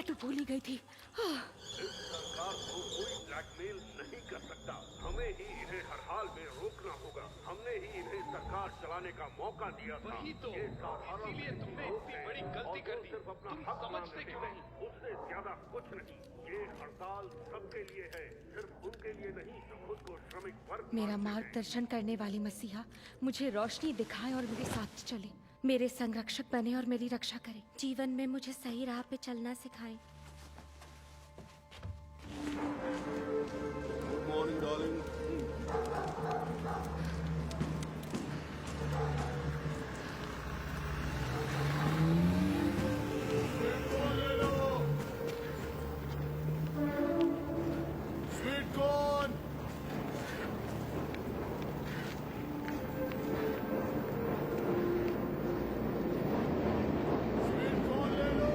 तो भूल ही गई थी। इस सरकार को कोई ब्लैकमेल नहीं कर सकता। हमें ही इन्हें हर हाल में रोकना होगा। हमने ही इन्हें सरकार चलाने का मौका दिया था। वही तो, ये साधारण इसीलिए तुमने इतनी बड़ी गलती कर दी। सिर्फ अपना तुम हक समझते मांगते क्यों हैं, नहीं? उससे ज्यादा कुछ नहीं। ये हड़ताल सबके लिए है, सिर्फ उनके लिए नहीं जो खुद को श्रमिक वर्ग मेरा मानते हैं। मार्गदर्शन करने वाली मसीहा मुझे रोशनी दिखाए और मेरे साथ चले, मेरे संरक्षक बने और मेरी रक्षा करे, जीवन में मुझे सही राह पे चलना सिखाए। Good morning darling. Sweet corn. Sweet corn ले लो।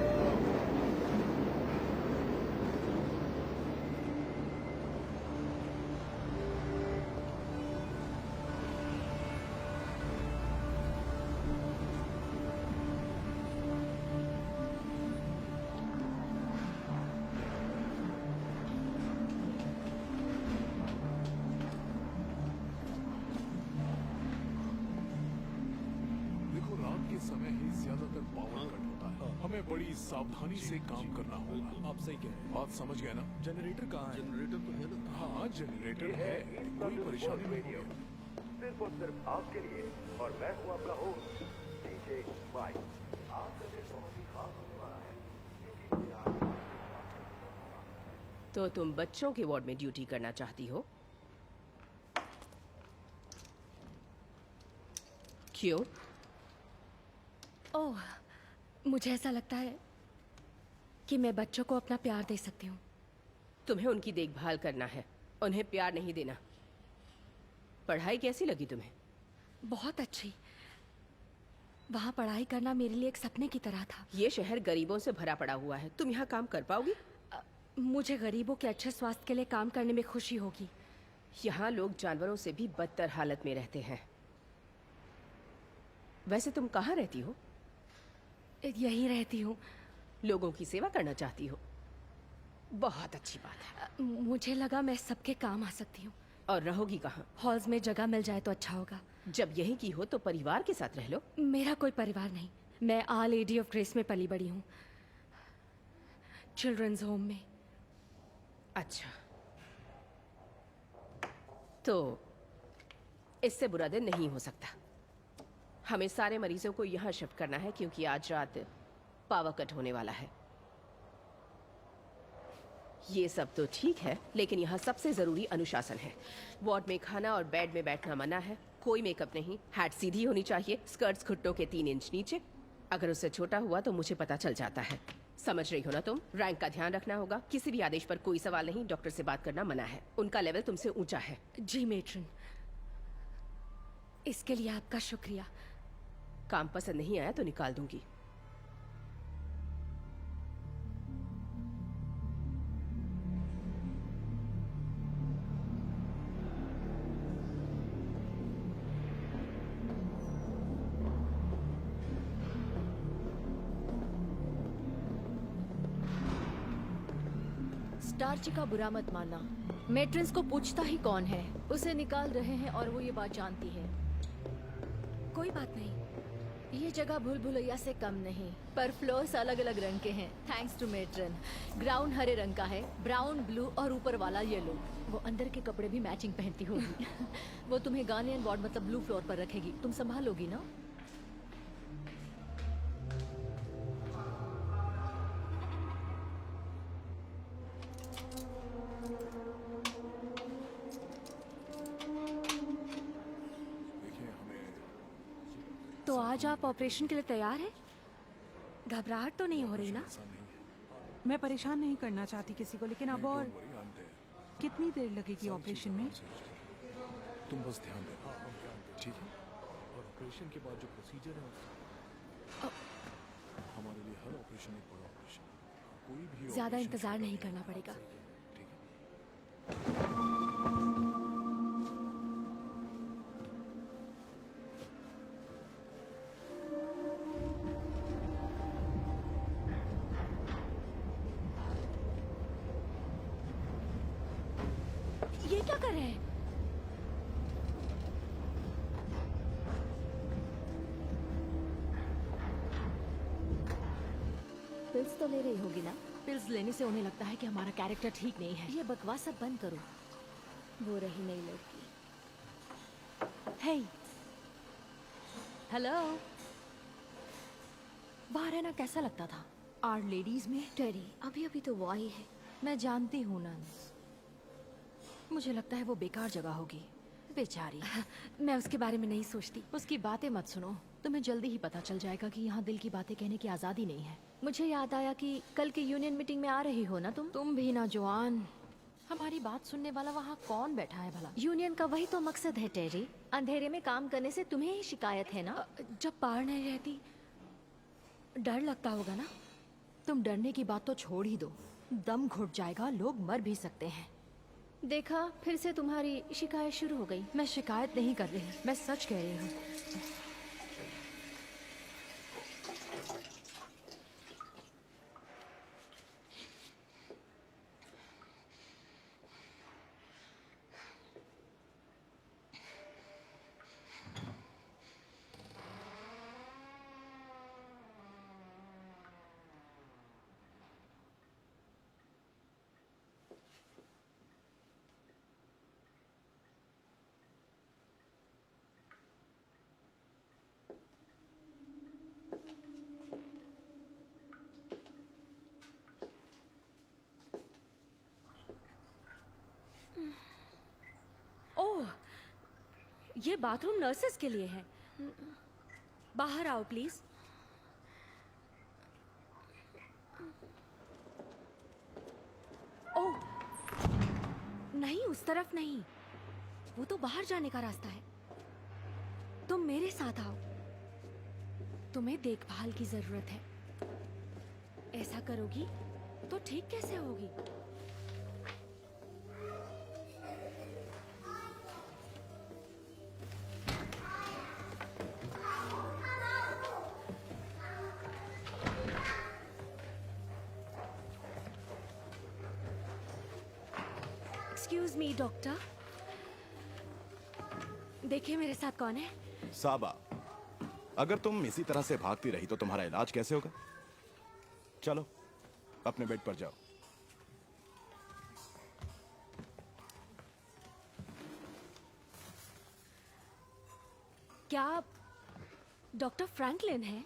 देखो, रात के समय ही ज्यादातर पावर कट होता है। हमें बड़ी सावधानी से काम करना होगा। आप सही कह रहे हैं। बात समझ गए ना? जनरेटर कहाँ है? जनरेटर तो है ना? हाँ, जनरेटर है, कोई परेशानी नहीं होगी। सिर्फ और सिर्फ आपके लिए। और मैं हूँ आपका होस्ट डीजे माइक। आपका दिन बहुत ही खास होने वाला है क्योंकि आज तो तुम बच्चों के वार्ड में ड्यूटी करना चाहती हो? क्यों? ओह, मुझे ऐसा लगता है कि मैं बच्चों को अपना प्यार दे सकती हूँ। तुम्हें उनकी देखभाल करना है, उन्हें प्यार नहीं देना। पढ़ाई कैसी लगी तुम्हें? बहुत अच्छी। वहाँ पढ़ाई करना मेरे लिए एक सपने की तरह था। ये शहर गरीबों से भरा पड़ा हुआ है, तुम यहाँ काम कर पाओगी? मुझे गरीबों के अच्छे स्वास्थ्य के लिए काम करने में खुशी होगी। यहाँ लोग जानवरों से भी बदतर हालत में रहते हैं। वैसे तुम कहाँ रहती हो? यहीं रहती हूँ। लोगों की सेवा करना चाहती हो? बहुत अच्छी बात है। मुझे लगा मैं सबके काम आ सकती हूँ। और रहोगी कहाँ? हॉल्स में जगह मिल जाए तो अच्छा होगा। जब यहीं की हो तो परिवार के साथ रह लो। मेरा कोई परिवार नहीं। मैं आल लेडी ऑफ ग्रेस में पली बड़ी हूँ, चिल्ड्रंस होम में। अच्छा, तो इससे बुरा दिन नहीं हो सकता। हमें सारे मरीजों को यहाँ शिफ्ट करना है क्योंकि आज रात पावर कट होने वाला है। ये सब तो ठीक है, लेकिन यहाँ सबसे जरूरी अनुशासन है। वार्ड में खाना और बेड में बैठना मना है। कोई मेकअप नहीं, हैट सीधी होनी चाहिए, स्कर्ट्स घुटनों के 3 इंच नीचे। अगर उससे छोटा हुआ तो मुझे पता चल जाता है। समझ रही हो ना तुम? रैंक का ध्यान रखना होगा। किसी भी आदेश पर कोई सवाल नहीं। डॉक्टर से बात करना मना है, उनका लेवल तुमसे ऊंचा है। जी मेट्रन, इसके लिए आपका शुक्रिया। काम पसंद नहीं आया तो निकाल दूंगी। स्टार्ची का बुरा मत मानना। मेट्रिंस को पूछता ही कौन है, उसे निकाल रहे हैं और वो ये बात जानती है। कोई बात नहीं। ये जगह भूल भुलैया से कम नहीं, पर फ्लोर्स अलग अलग रंग के हैं। Thanks to matron. ग्राउंड हरे रंग का है, ब्राउन, ब्लू और ऊपर वाला येलो। वो अंदर के कपड़े भी मैचिंग पहनती होगी। वो तुम्हें गार्नियन वार्ड मतलब ब्लू फ्लोर पर रखेगी। तुम संभालोगी ना? देखिए, हमें तो आज आप ऑपरेशन के लिए तैयार हैं? घबराहट तो नहीं हो रही ना? ऐसा नहीं है। मैं परेशान नहीं करना चाहती किसी को, लेकिन अब और Don't worry, I'm there। कितनी देर लगेगी ऑपरेशन में? तुम बस ध्यान देना, ठीक है? और ऑपरेशन के बाद जो प्रोसीजर है हमारे लिए हर ऑपरेशन एक बड़ा ऑपरेशन है। कोई भी ज्यादा ऑपरेशन इंतजार छोटा नहीं करना पड़ेगा। ठीक है? ये क्या कर रहे हैं? पिल्स तो ले रही होगी ना? पिल्स लेने से उन्हें लगता है कि हमारा कैरेक्टर ठीक नहीं है। ये बकवास सब बंद करो। वो रही नई लड़की। हे, हेलो। बाहर रहना कैसा लगता था? आर लेडीज में टेरी अभी अभी तो वो आई है। मैं जानती हूँ नंस। मुझे लगता है वो बेकार जगह होगी। बेचारी। मैं उसके बारे में नहीं सोचती। उसकी बातें मत सुनो। तुम्हें जल्दी ही पता चल जाएगा कि यहाँ दिल की बातें कहने की आजादी नहीं है। मुझे याद आया कि कल की यूनियन मीटिंग में आ रही हो ना तुम भी ना जोआन। हमारी बात सुनने वाला वहाँ कौन बैठा है भला? यूनियन का वही तो मकसद है टेरी। अंधेरे में काम करने से तुम्हें ही शिकायत है ना? जब पार नहीं रहती डर लगता होगा ना? तुम डरने की बात तो छोड़ ही दो। दम घुट जाएगा, लोग मर भी सकते हैं। देखा, फिर से तुम्हारी शिकायत शुरू हो गई। मैं शिकायत नहीं कर रही, मैं सच कह रही हूँ। ओह, ये बाथरूम नर्सेस के लिए है। बाहर आओ प्लीज। ओह, नहीं, उस तरफ नहीं। वो तो बाहर जाने का रास्ता है। तुम मेरे साथ आओ। तुम्हें देखभाल की जरूरत है। ऐसा करोगी तो ठीक कैसे होगी? एक्सक्यूज मी डॉक्टर, देखिए मेरे साथ कौन है। साबा, अगर तुम इसी तरह से भागती रही तो तुम्हारा इलाज कैसे होगा? चलो अपने बेड पर जाओ। क्या आप डॉक्टर फ्रैंकलिन हैं?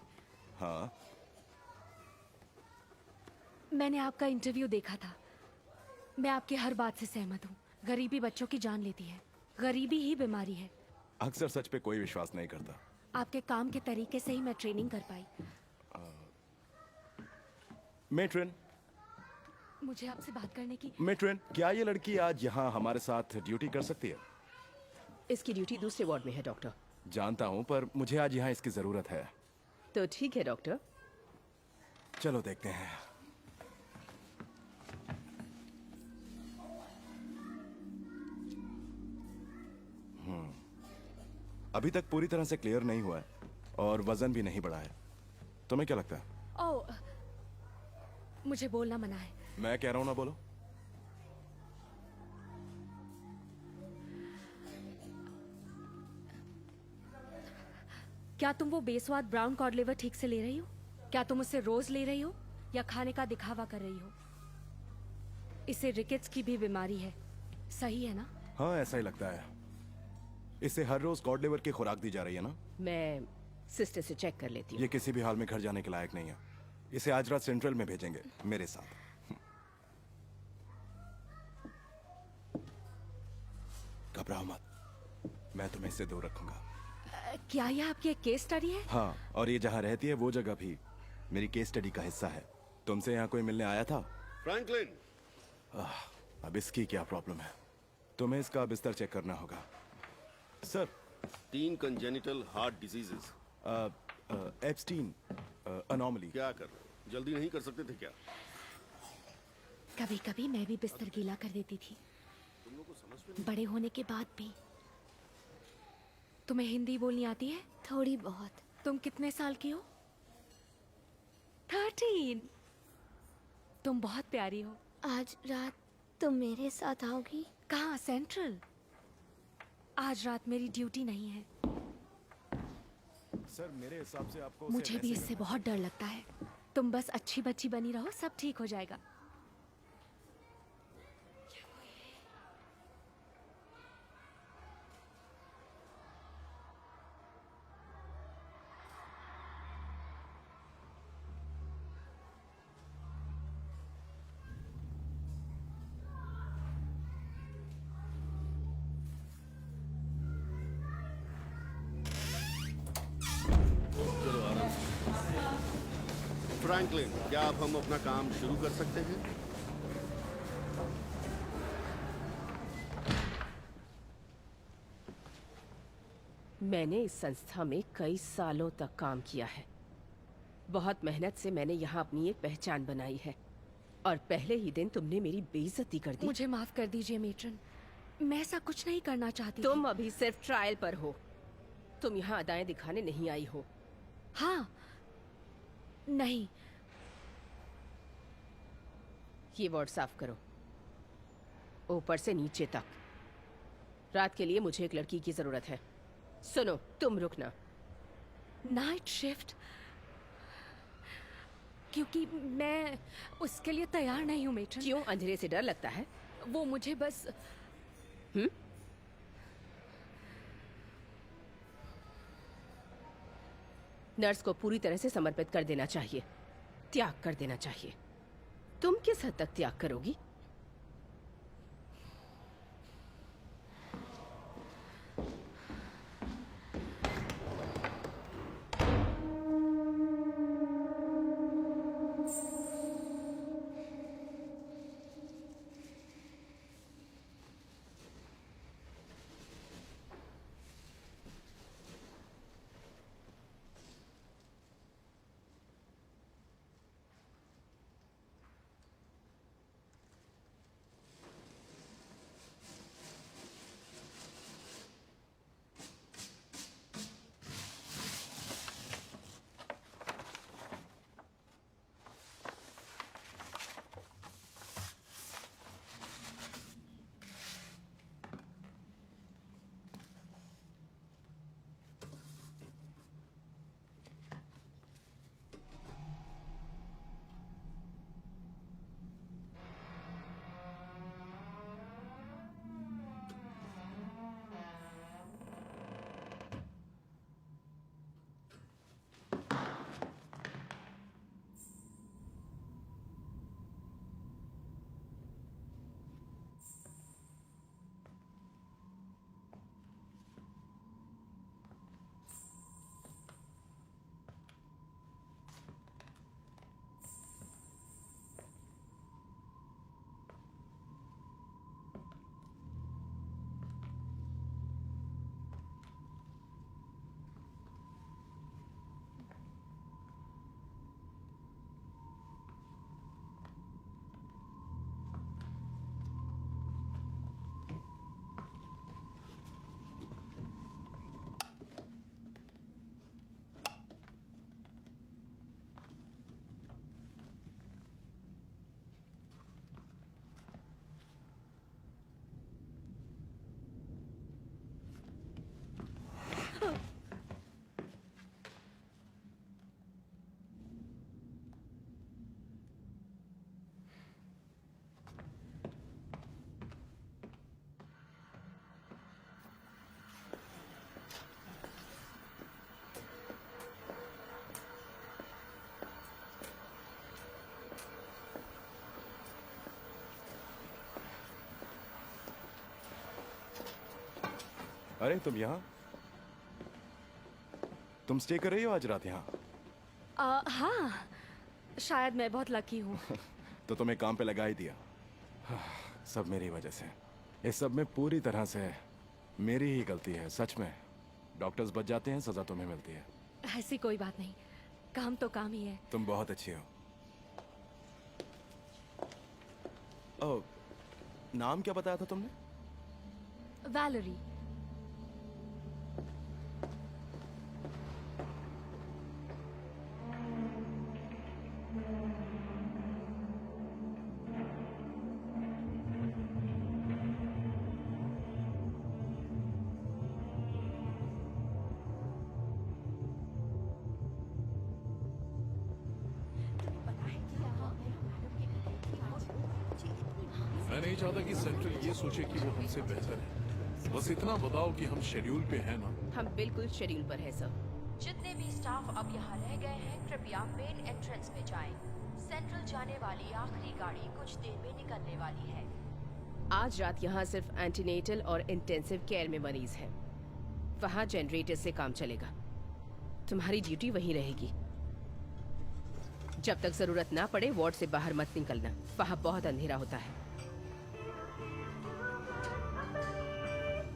हाँ। मैंने आपका इंटरव्यू देखा था। मैं आपकी हर बात से सहमत हूँ। गरीबी बच्चों की जान लेती है। गरीबी ही बीमारी है। अक्सर सच पे कोई विश्वास नहीं करता। आपके काम के तरीके से ही मैं ट्रेनिंग कर पाई। मेट्रन, मुझे आपसे बात करने की। मेट्रन, क्या ये लड़की आज यहाँ हमारे साथ ड्यूटी कर सकती है? इसकी ड्यूटी दूसरे वार्ड में है डॉक्टर। जानता हूँ, पर मुझे आज यहाँ इसकी जरूरत है। तो ठीक है डॉक्टर। चलो देखते हैं। अभी तक पूरी तरह से क्लियर नहीं हुआ है और वजन भी नहीं बढ़ा है। तुम्हें क्या लगता है? ओह, मुझे बोलना मना है। मैं कह रहा हूं ना, बोलो। क्या तुम वो बेस्वाद ब्राउन कॉड लिवर ठीक से ले रही हो? क्या तुम उसे रोज ले रही हो या खाने का दिखावा कर रही हो? इसे रिकेट्स की भी बीमारी है, सही है ना? हाँ, ऐसा ही लगता है। इसे हर रोज कॉड लिवर की खुराक दी जा रही है ना? मैं सिस्टर से चेक कर लेती हूँ। ये किसी भी हाल में घर जाने के लायक नहीं है। इसे आज रात सेंट्रल में भेजेंगे मेरे साथ। घबराओ मत, मैं तुम्हें इससे दूर रखूंगा। क्या यह आपकी एक केस स्टडी है? हाँ, और ये जहाँ रहती है वो जगह भी मेरी केस स्टडी का हिस्सा है। तुमसे यहाँ कोई मिलने आया था? फ्रैंकलिन, अब इसकी क्या प्रॉब्लम है? तुम्हें इसका बिस्तर चेक करना होगा। Sir, 3 congenital heart diseases. Epstein anomaly. क्या कर रहे हो? जल्दी नहीं कर सकते थे क्या? कभी कभी मैं भी बिस्तर गीला कर देती थी, बड़े होने के बाद भी। तुम्हें हिंदी बोलनी आती है? थोड़ी बहुत। तुम कितने साल की हो? 13। तुम बहुत प्यारी हो। आज रात तुम मेरे साथ आओगी? कहाँ? सेंट्रल। आज रात मेरी ड्यूटी नहीं है। सर मेरे हिसाब से आपको उसे मुझे भी वैसे इससे बहुत डर लगता है। तुम बस अच्छी बच्ची बनी रहो, सब ठीक हो जाएगा। फ्रैंकलिन, क्या अब हम अपना काम शुरू कर सकते हैं? मैंने इस संस्था में कई सालों तक काम किया है। बहुत मेहनत से मैंने यहाँ अपनी एक पहचान बनाई है, और पहले ही दिन तुमने मेरी बेइज्जती कर दी। मुझे माफ कर दीजिए मेट्रन, मैं ऐसा कुछ नहीं करना चाहती थी। तुम अभी सिर्फ ट्रायल पर हो। तुम यहाँ अदाएं दिखाने नहीं आई हो। हाँ, नहीं। ये वार्ड साफ करो, ऊपर से नीचे तक। रात के लिए मुझे एक लड़की की जरूरत है। सुनो, तुम रुकना। Night shift? क्योंकि मैं उसके लिए तैयार नहीं हूँ मेट्रन। क्यों? अंधेरे से डर लगता है? वो मुझे बस नर्स को पूरी तरह से समर्पित कर देना चाहिए, त्याग कर देना चाहिए। तुम किस हद तक त्याग करोगी? अरे तुम यहाँ? तुम स्टे कर रही हो आज रात यहाँ? हाँ, शायद मैं बहुत लकी हूँ। तो तुम्हें काम पे लगा ही दिया। सब मेरी वजह से। इस सब में पूरी तरह से मेरी ही गलती है, सच में। डॉक्टर्स बच जाते हैं, सजा तुम्हें मिलती है। ऐसी कोई बात नहीं, काम तो काम ही है। तुम बहुत अच्छी हो। ओह, नाम क्या बताया था तुमने? वैलेरी। नहीं चाहता कि सेंट्रल ये सोचे कि वो हमसे बेहतर है। बस इतना बताओ कि हम शेड्यूल पे हैं ना? हम बिल्कुल शेड्यूल पर हैं सर। जितने भी स्टाफ अब यहाँ रह गए हैं, कृपया मेन एंट्रेंस में जाएं। सेंट्रल जाने वाली आखिरी गाड़ी कुछ देर में निकलने वाली है। आज रात यहाँ सिर्फ एंटीनेटल और इंटेंसिव केयर में मरीज हैं। वहाँ जनरेटर से काम चलेगा। तुम्हारी ड्यूटी वहीं रहेगी। जब तक जरूरत ना पड़े वार्ड से बाहर मत निकलना, वहाँ बहुत अंधेरा होता है।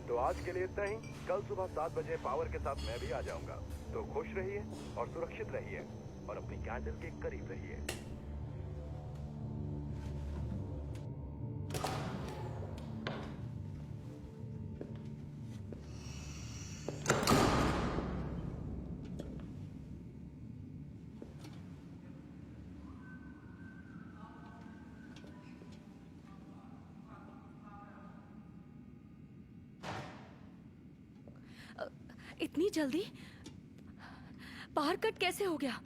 तो आज के लिए इतना ही। कल सुबह 7 बजे पावर के साथ मैं भी आ जाऊंगा। तो खुश रहिए और सुरक्षित रहिए और अपनी कैंडल के करीब रहिए। इतनी जल्दी पावर कट कैसे हो गया?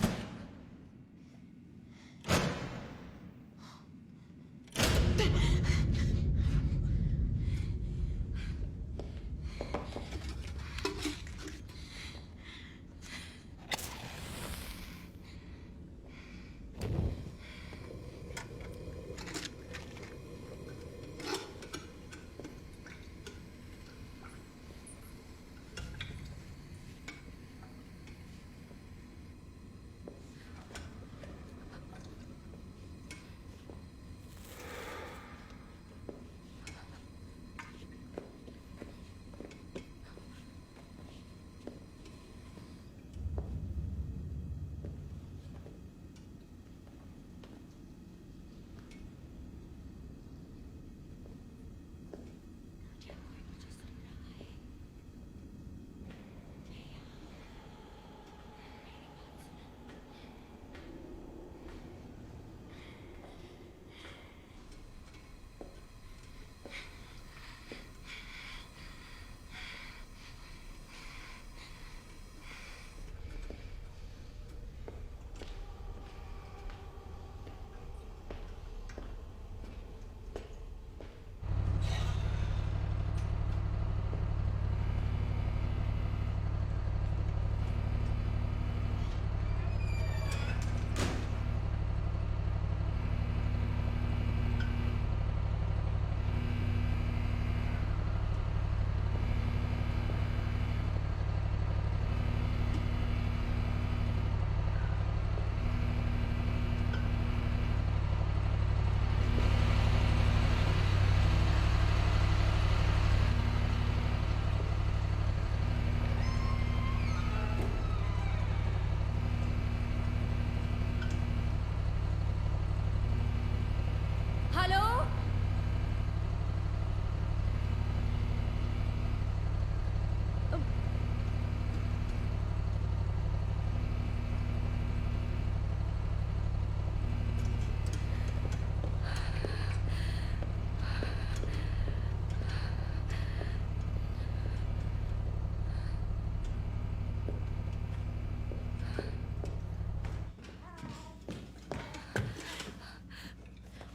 हेलो,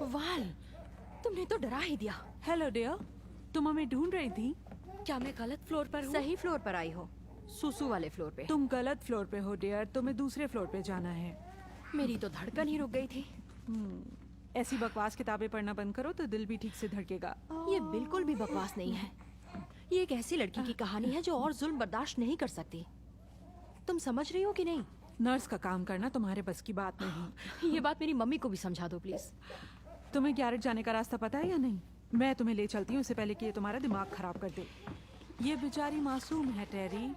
वाल, तुमने तो डरा ही दिया। हेलो डियर, तुम हमें ढूंढ रही थी? क्या मैं गलत फ्लोर पर हूँ? सही फ्लोर पर आई हो, सुसु वाले फ्लोर पे। तुम गलत फ्लोर पे हो डियर, तुम्हें दूसरे फ्लोर पे जाना है। मेरी तो धड़कन ही रुक गई थी। ऐसी बकवास किताबें पढ़ना बंद करो तो दिल भी ठीक से धड़केगा। ये बिल्कुल भी बकवास नहीं है। ये एक ऐसी लड़की की कहानी है जो और जुल्म बर्दाश्त नहीं कर सकती। तुम समझ रही हो कि नहीं? नर्स का काम करना तुम्हारे बस की बात नहीं। ये बात मेरी मम्मी को भी समझा दो प्लीज। तुम्हें गैरेज जाने का रास्ता पता है या नहीं? मैं तुम्हें ले चलती हूँ, इससे पहले कि ये तुम्हारा दिमाग खराब कर दे। ये बेचारी मासूम है टेरी।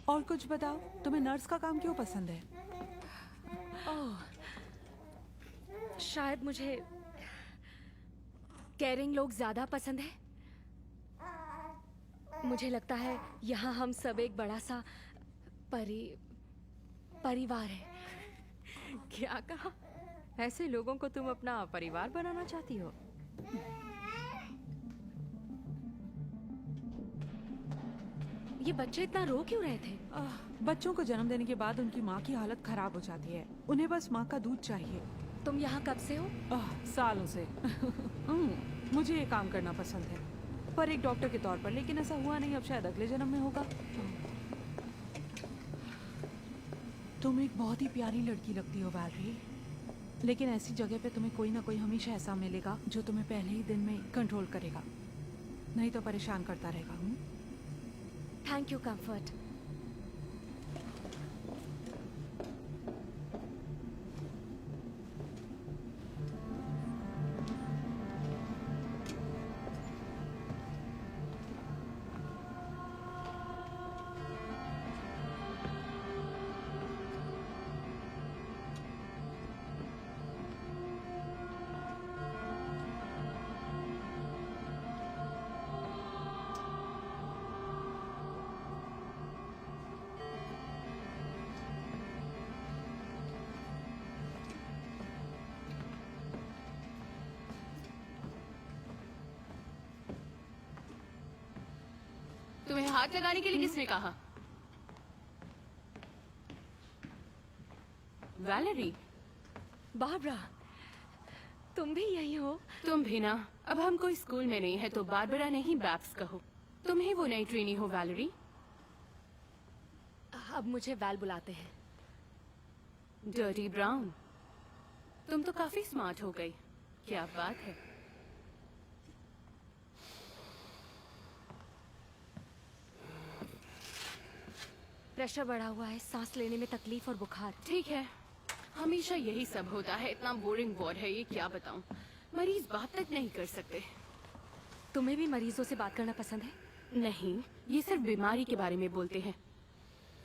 और कुछ बताओ, तुम्हें नर्स का काम क्यों पसंद है? ओह, शायद मुझे केयरिंग लोग ज्यादा पसंद है। मुझे लगता है यहाँ हम सब एक बड़ा सा परिवार है। क्या कहा? ऐसे लोगों को तुम अपना परिवार बनाना चाहती हो? ये बच्चे इतना रो क्यों रहे थे? बच्चों को जन्म देने के बाद उनकी माँ की हालत खराब हो जाती है। उन्हें बस माँ का दूध चाहिए। तुम यहाँ कब से हो? सालों से। मुझे ये काम करना पसंद है, पर एक डॉक्टर के तौर पर। लेकिन ऐसा हुआ नहीं, अब शायद अगले जन्म में होगा। तुम एक बहुत ही प्यारी लड़की लगती हो वैलरी, लेकिन ऐसी जगह पे तुम्हें कोई ना कोई हमेशा ऐसा मिलेगा जो तुम्हें पहले ही दिन में कंट्रोल करेगा, नहीं तो परेशान करता रहेगा। Thank you comfort. तुम्हें हाथ लगाने के लिए किसने कहा? वैलेरी। बारबरा, तुम भी यही हो? तुम भी ना। अब हम कोई स्कूल में नहीं है तो बारबरा नहीं बैब्स कहो। तुम ही वो नई ट्रेनी हो वैलेरी। अब मुझे वैल बुलाते हैं। डर्टी ब्राउन, तुम तो काफी स्मार्ट हो गई। क्या बात है। प्रेशर बढ़ा हुआ है, सांस लेने में तकलीफ और बुखार। ठीक है, हमेशा यही सब होता है। इतना बोरिंग वार्ड है ये, क्या बताऊं। मरीज बात तक नहीं कर सकते। तुम्हें भी मरीजों से बात करना पसंद है? नहीं, ये सिर्फ बीमारी के बारे में बोलते हैं।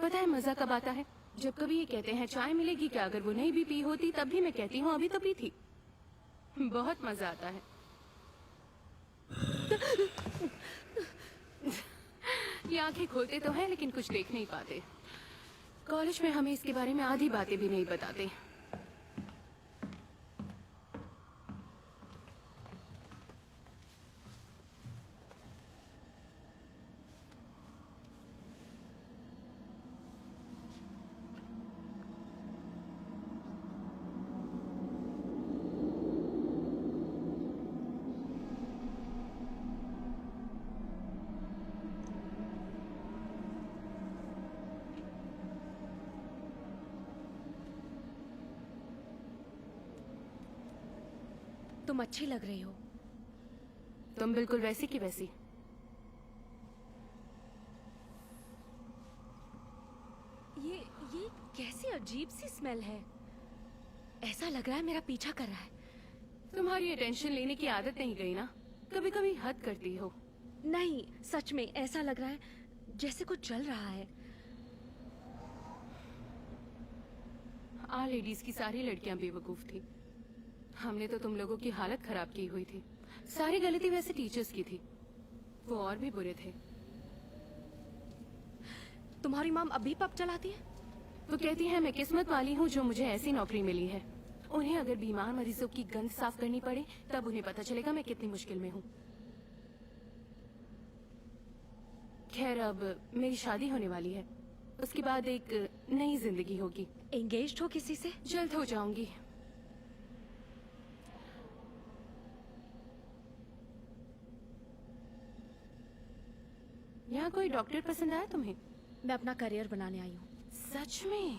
पता है मजा कब आता है? जब कभी ये कहते हैं चाय मिलेगी क्या, अगर वो नहीं भी पी होती तब भी मैं कहती हूँ अभी तो पी थी। बहुत मजा आता है। ये आंखें खोलते तो हैं लेकिन कुछ देख नहीं पाते। कॉलेज में हमें इसके बारे में आधी बातें भी नहीं बताते। तुम अच्छी लग रही हो। तुम बिल्कुल वैसी की वैसी। ये कैसी अजीब सी स्मेल है। ऐसा लग रहा है मेरा पीछा कर रहा है। तुम्हारी अटेंशन लेने की आदत नहीं गई ना। कभी कभी हद करती हो। नहीं, सच में ऐसा लग रहा है जैसे कुछ चल रहा है। लेडीज की सारी लड़कियां बेवकूफ थी। हमने तो तुम लोगों की हालत खराब की हुई थी। सारी गलती वैसे टीचर्स की थी, वो और भी बुरे थे। तुम्हारी मॉम अभी पब चलाती है? वो कहती है मैं किस्मत वाली हूँ जो मुझे ऐसी नौकरी मिली है। उन्हें अगर बीमार मरीजों की गंद साफ करनी पड़े तब उन्हें पता चलेगा मैं कितनी मुश्किल में हूँ। खैर अब मेरी शादी होने वाली है, उसके बाद एक नई जिंदगी होगी। एंगेज्ड हो किसी से? जल्द हो जाऊंगी। यहाँ कोई डॉक्टर पसंद आया तुम्हें? मैं अपना करियर बनाने आई हूँ। सच में?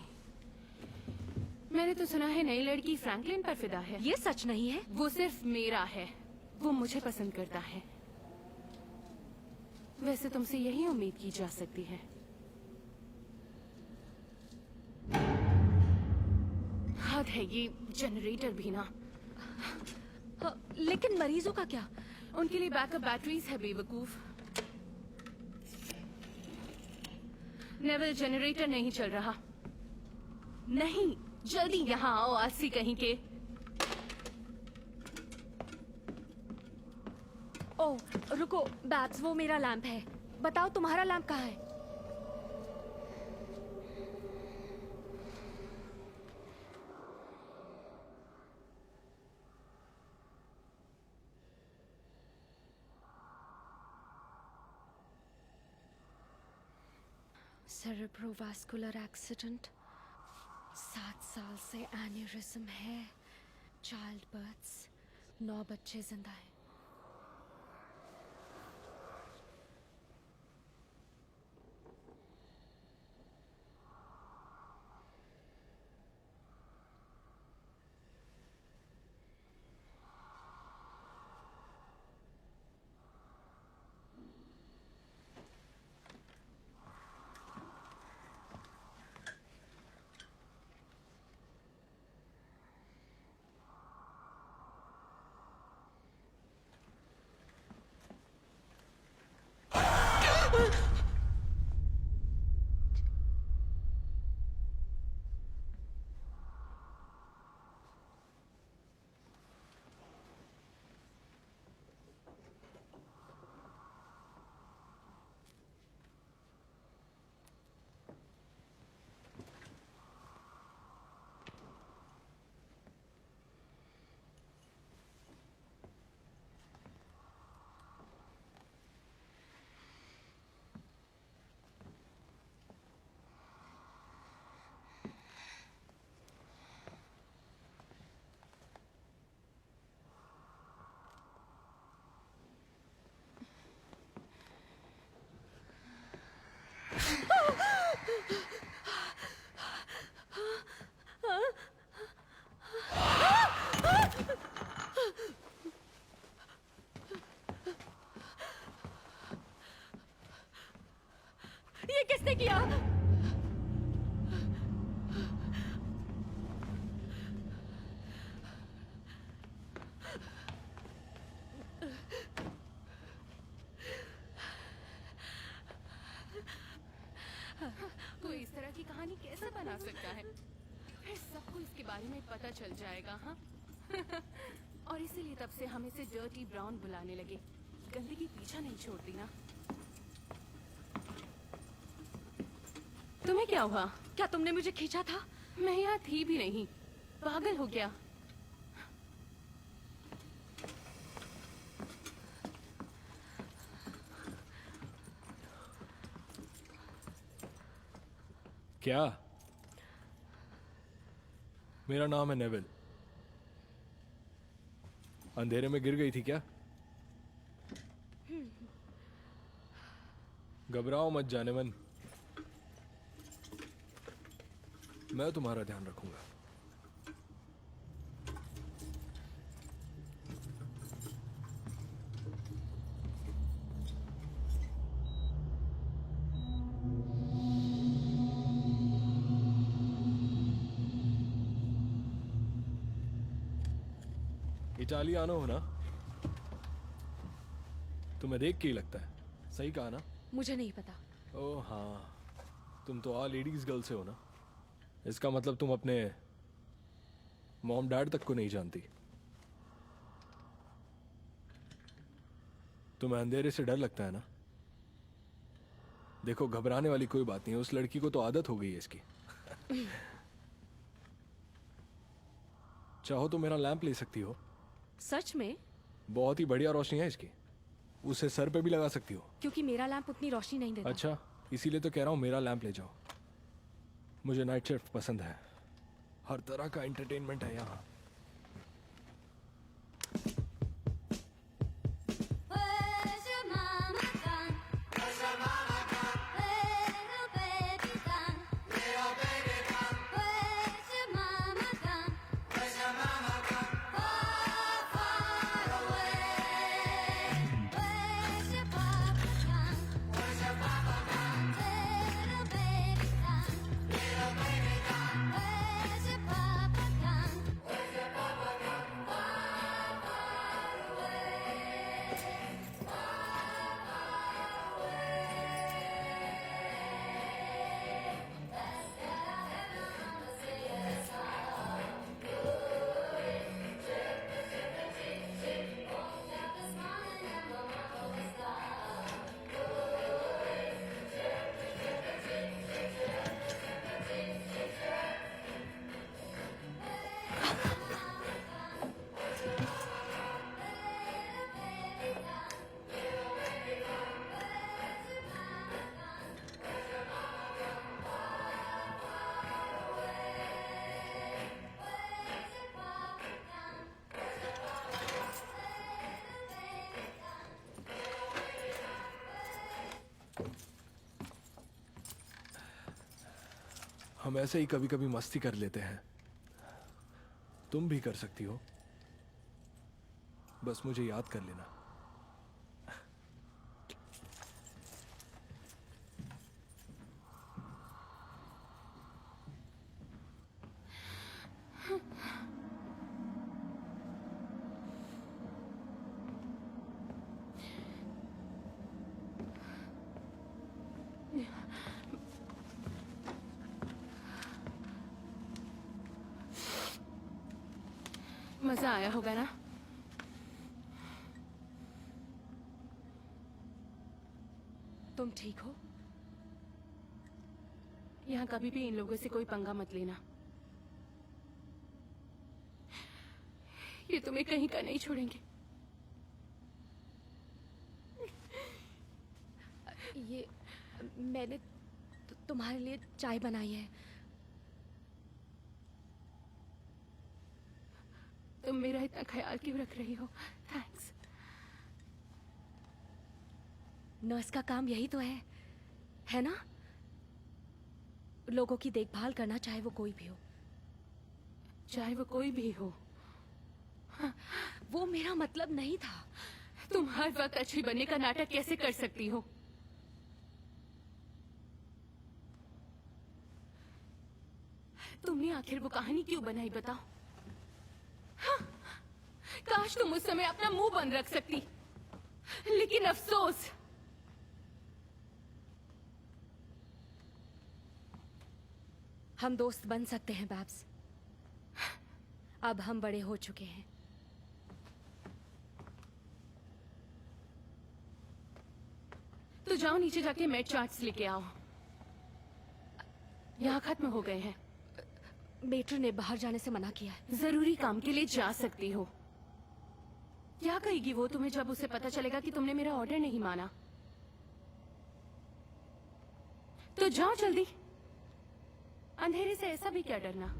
मैंने तो सुना है नई लड़की फ्रैंकलिन पर फिदा है। ये सच नहीं है। वो सिर्फ मेरा है, वो मुझे पसंद करता है। वैसे तुमसे यही उम्मीद की जा सकती है। हद है ये जनरेटर भी ना। लेकिन मरीजों का क्या? उनके लिए बैकअप बैटरीज है बेवकूफ। नेवल जनरेटर नहीं चल रहा। नहीं, जल्दी यहाँ आओ आलसी कहीं के। ओह रुको बैब्स, वो मेरा लैंप है। बताओ तुम्हारा लैंप कहाँ है? सेरेब्रोवास्कुलर एक्सीडेंट, 7 साल से एन्यूरिज्म है, चाइल्ड बर्थ्स, 9 बच्चे जिंदा हैं। ये किसने किया? तो इस तरह की कहानी कैसे बना सकता है? फिर सबको इसके बारे में पता चल जाएगा, हाँ? और इसीलिए तब से हम इसे डर्टी ब्राउन बुलाने लगे। गंदगी पीछा नहीं छोड़ती ना। तुम्हें क्या हुआ? क्या तुमने मुझे खींचा था? मैं यहाँ थी भी नहीं। पागल हो गया? क्या? मेरा नाम है नेविल। अंधेरे में गिर गई थी क्या? घबराओ मत जाने मन, मैं तुम्हारा ध्यान रखूंगा। इटालियानो हो ना? तुम्हें देख के ही लगता है। सही कहा ना? मुझे नहीं पता। ओह हाँ, तुम तो ऑल लेडीज गर्ल से हो ना? इसका मतलब तुम अपने मॉम डैड तक को नहीं जानती। तुम्हें अंधेरे से डर लगता है ना? देखो, घबराने वाली कोई बात नहीं है। उस लड़की को तो आदत हो गई है इसकी। चाहो तो मेरा लैंप ले सकती हो। सच में? बहुत ही बढ़िया रोशनी है इसकी। उसे सर पे भी लगा सकती हो। क्योंकि मेरा लैंप उतनी रोशनी नहीं देता। अच्छा, इसीलिए तो कह रहा हूँ मेरा लैंप ले जाओ। मुझे नाइट शिफ्ट पसंद है। हर तरह का एंटरटेनमेंट है यहाँ। हम ऐसे ही कभी कभी मस्ती कर लेते हैं। तुम भी कर सकती हो, बस मुझे याद कर लेना। मजा आया होगा ना? तुम ठीक हो? यहाँ कभी भी इन लोगों से कोई पंगा मत लेना। ये तुम्हें कहीं का नहीं छोड़ेंगे। ये मैंने तुम्हारे लिए चाय बनाई है। तुम मेरा इतना ख्याल क्यों रख रही हो? थैंक्स। नर्स का काम यही तो है ना? लोगों की देखभाल करना, चाहे वो कोई भी हो। चाहे वो कोई भी हो। वो मेरा मतलब नहीं था। तुम हर वक्त अच्छी बनने का नाटक कैसे कर सकती हो? तुमने आखिर वो कहानी क्यों बनाई बताओ? हाँ, काश तुम उस समय अपना मुंह बंद रख सकती, लेकिन अफसोस। हम दोस्त बन सकते हैं बैब्स। अब हम बड़े हो चुके हैं। तो जाओ नीचे जाके मेड चार्ट्स लेके आओ। यहाँ खत्म हो गए हैं। मेट्रो ने बाहर जाने से मना किया है। जरूरी काम के लिए जा सकती हो। क्या कहेगी वो तुम्हें जब उसे पता चलेगा कि तुमने मेरा ऑर्डर नहीं माना? तो जाओ जल्दी। अंधेरे से ऐसा भी क्या डरना?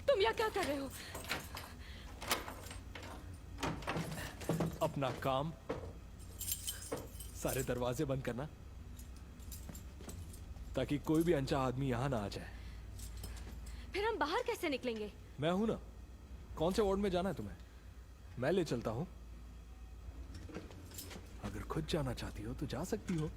तुम यहाँ क्या कर रहे हो? अपना काम, सारे दरवाजे बंद करना, ताकि कोई भी अनचाहा आदमी यहां ना आ जाए। फिर हम बाहर कैसे निकलेंगे? मैं हूं ना। कौन से वार्ड में जाना है तुम्हें? मैं ले चलता हूं। अगर खुद जाना चाहती हो तो जा सकती हो।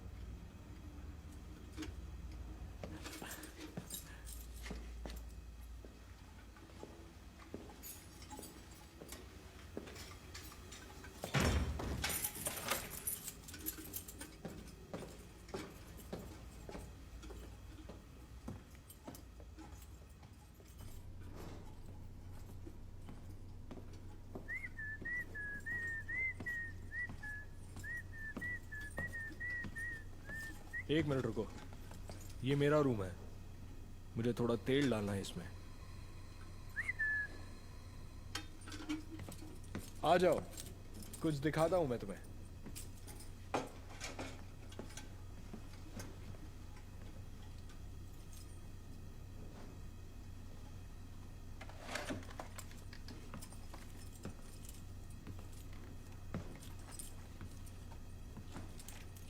एक मिनट रुको, ये मेरा रूम है, मुझे थोड़ा तेल डालना है इसमें। आ जाओ, कुछ दिखाता हूं मैं तुम्हें।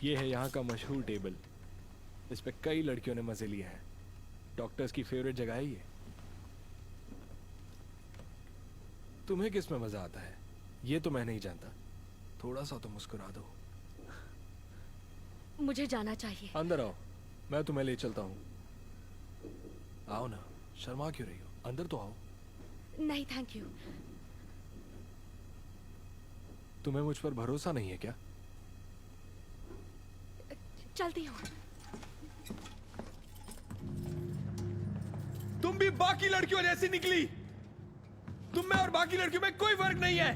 ये है यहाँ का मशहूर टेबल, इस पे कई लड़कियों ने मजे लिए हैं। डॉक्टर्स की फेवरेट जगह है ये। तुम्हें किस में मजा आता है ये तो मैं नहीं जानता, थोड़ा सा तो मुस्कुरा दो। मुझे जाना चाहिए। अंदर आओ, मैं तुम्हें ले चलता हूँ। आओ ना, शर्मा क्यों रही हो, अंदर तो आओ। नहीं थैंक यू। तुम्हें मुझ पर भरोसा नहीं है क्या? चलती हूँ। तुम भी बाकी लड़कियों जैसी निकली। तुम में और बाकी लड़कियों में कोई फर्क नहीं है।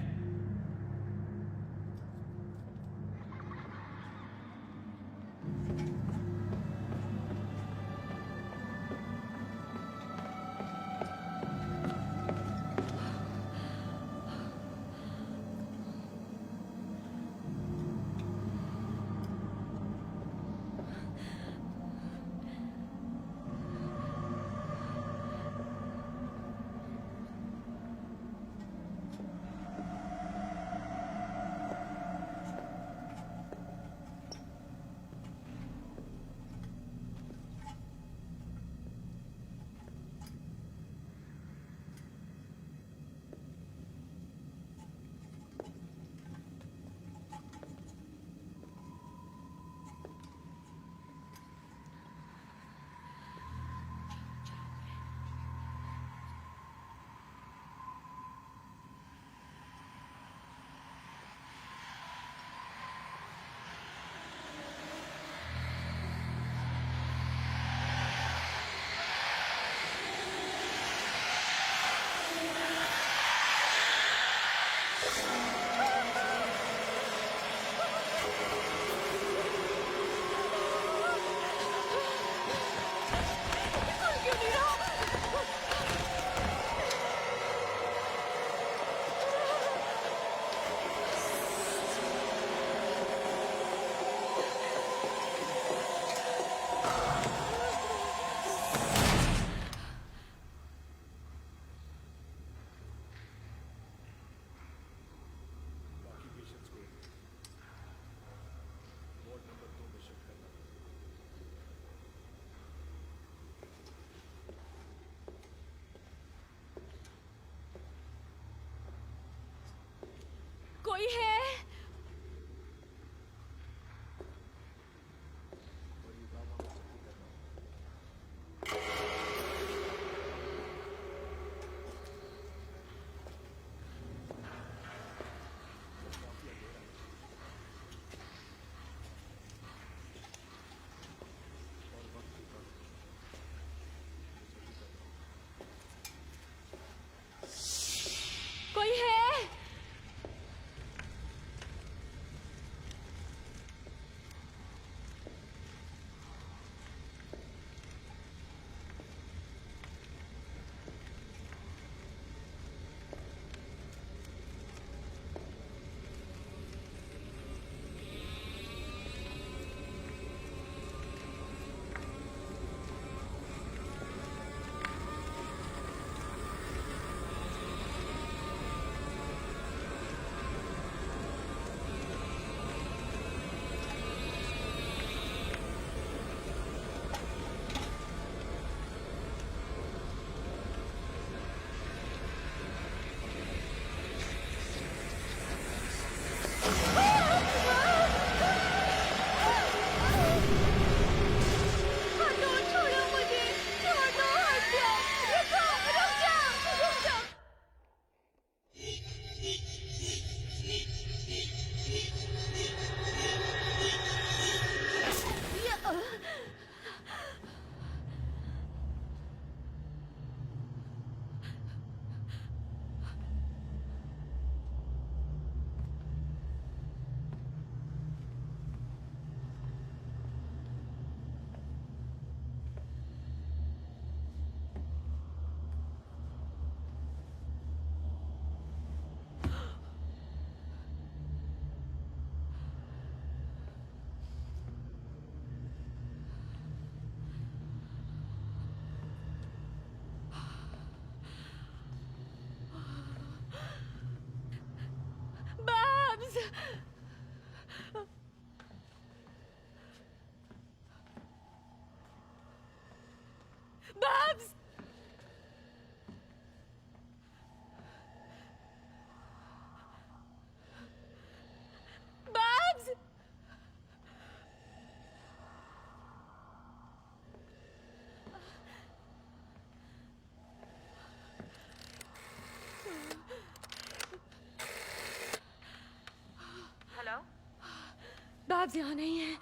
आवाज यहाँ नहीं है।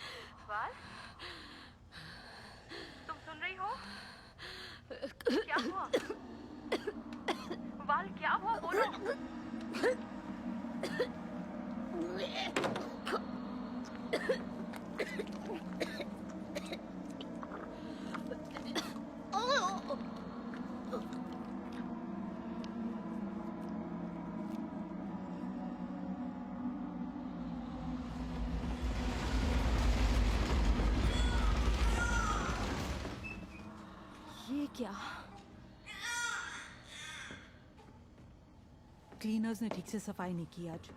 वाल, तुम सुन रही हो? क्या हुआ? वाल, क्या हुआ? बोलो। ये क्या? क्लीनर्स ने ठीक से सफाई नहीं की आज।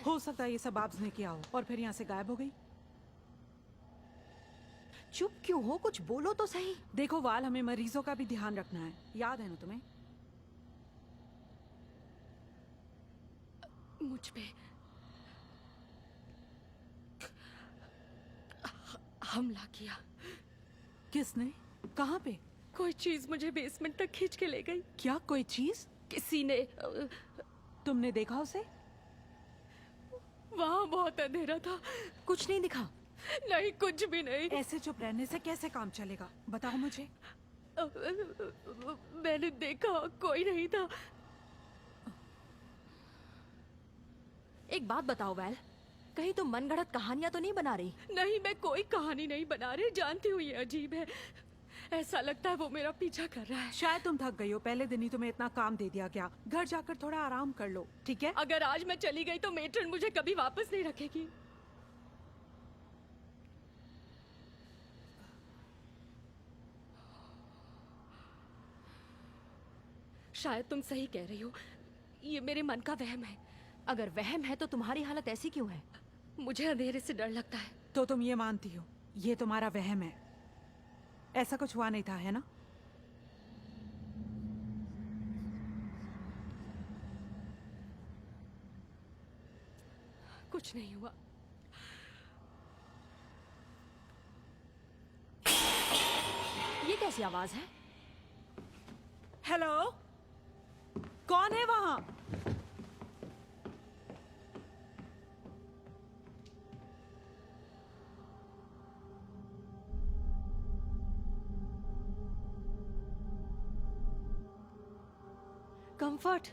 हो सकता है ये सब आब्स ने किया हो और फिर यहाँ से गायब हो गई। चुप क्यों हो? कुछ बोलो तो सही। देखो वाल, हमें मरीजों का भी ध्यान रखना है, याद है ना तुम्हें? मुझ पे हमला किया। किसने? कहाँ पे? कोई चीज मुझे बेसमेंट तक खींच के ले गई। क्या कोई चीज? किसी ने। तुमने देखा उसे? वहाँ बहुत अंधेरा था, कुछ नहीं दिखा? नहीं, कुछ भी नहीं। ऐसे चुप रहने से कैसे काम चलेगा? बताओ मुझे। मैंने देखा, कोई नहीं था। एक बात बताओ वैल, कहीं तुम मनगढ़ंत कहानियां तो नहीं बना रही? नहीं, मैं कोई कहानी नहीं बना रही। जानती हूँ ये अजीब है, ऐसा लगता है वो मेरा पीछा कर रहा है। शायद तुम थक गई हो, पहले दिन ही तुम्हें इतना काम दे दिया गया। घर जाकर थोड़ा आराम कर लो, ठीक है? अगर आज मैं चली गई तो मेट्रन मुझे कभी वापस नहीं रखेगी। शायद तुम सही कह रही हो, ये मेरे मन का वहम है। अगर वहम है तो तुम्हारी हालत ऐसी क्यों है? मुझे अंधेरे से डर लगता है। तो तुम ये मानती हो ये तुम्हारा वहम है? ऐसा कुछ हुआ नहीं था, है ना? कुछ नहीं हुआ। ये कैसी आवाज है? हेलो, कौन है वहां? कंफर्ट।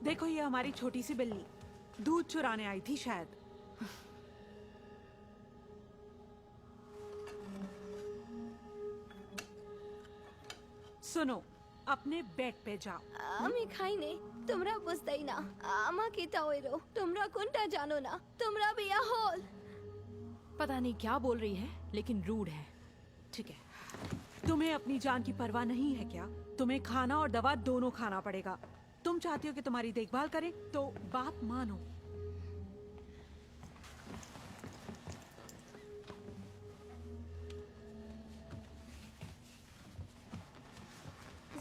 देखो, ये हमारी छोटी सी बिल्ली दूध चुराने आई थी शायद। सुनो, अपने बेड पे जाओ। আমি খাই নে তোমরা বুঝতেই না আমাকে তাওইরো তোমরা কোনটা জানো না তোমরা বিয়া হল। पता नहीं क्या बोल रही है, लेकिन रूड है। ठीक है, तुम्हें अपनी जान की परवाह नहीं है क्या? तुम्हें खाना और दवा दोनों खाना पड़ेगा। तुम चाहती हो कि तुम्हारी देखभाल करें, तो बात मानो।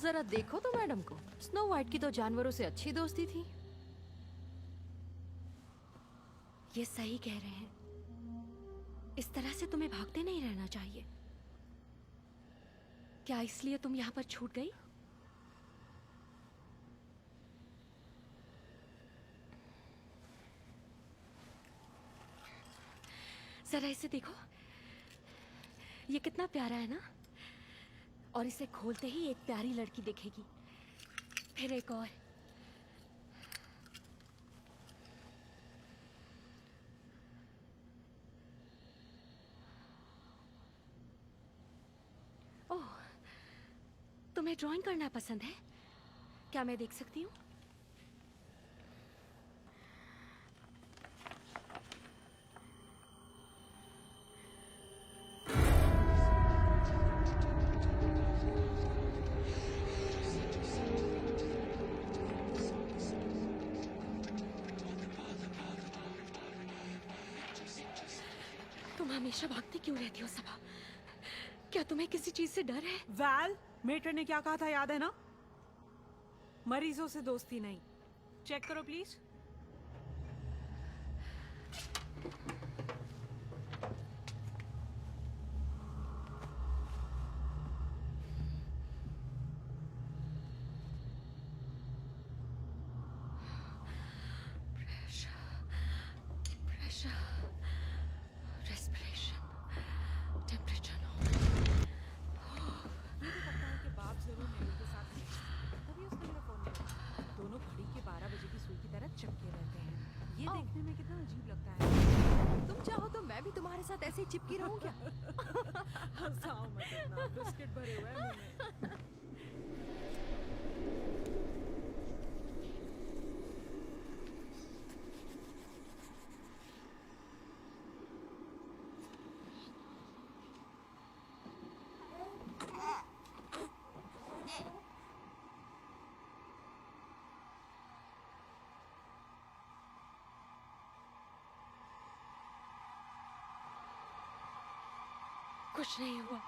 जरा देखो तो मैडम को। स्नो वाइट की तो जानवरों से अच्छी दोस्ती थी। ये सही कह रहे हैं, इस तरह से तुम्हें भागते नहीं रहना चाहिए। क्या इसलिए तुम यहाँ पर छूट गई? जरा इसे देखो, ये कितना प्यारा है ना? और इसे खोलते ही एक प्यारी लड़की दिखेगी, फिर एक और। ओह, तुम्हें ड्राइंग करना पसंद है? क्या मैं देख सकती हूँ? तुम हमेशा भागती क्यों रहती हो सबा? क्या तुम्हें किसी चीज से डर है? वैल, मेटर ने क्या कहा था याद है ना? मरीजों से दोस्ती नहीं। चेक करो प्लीज। साथ ऐसे ही चिपकी रहूं क्या? हंसाओ मत इतना, बिस्किट भरे हुए हैं मुंह में। कुछ नहीं हुआ।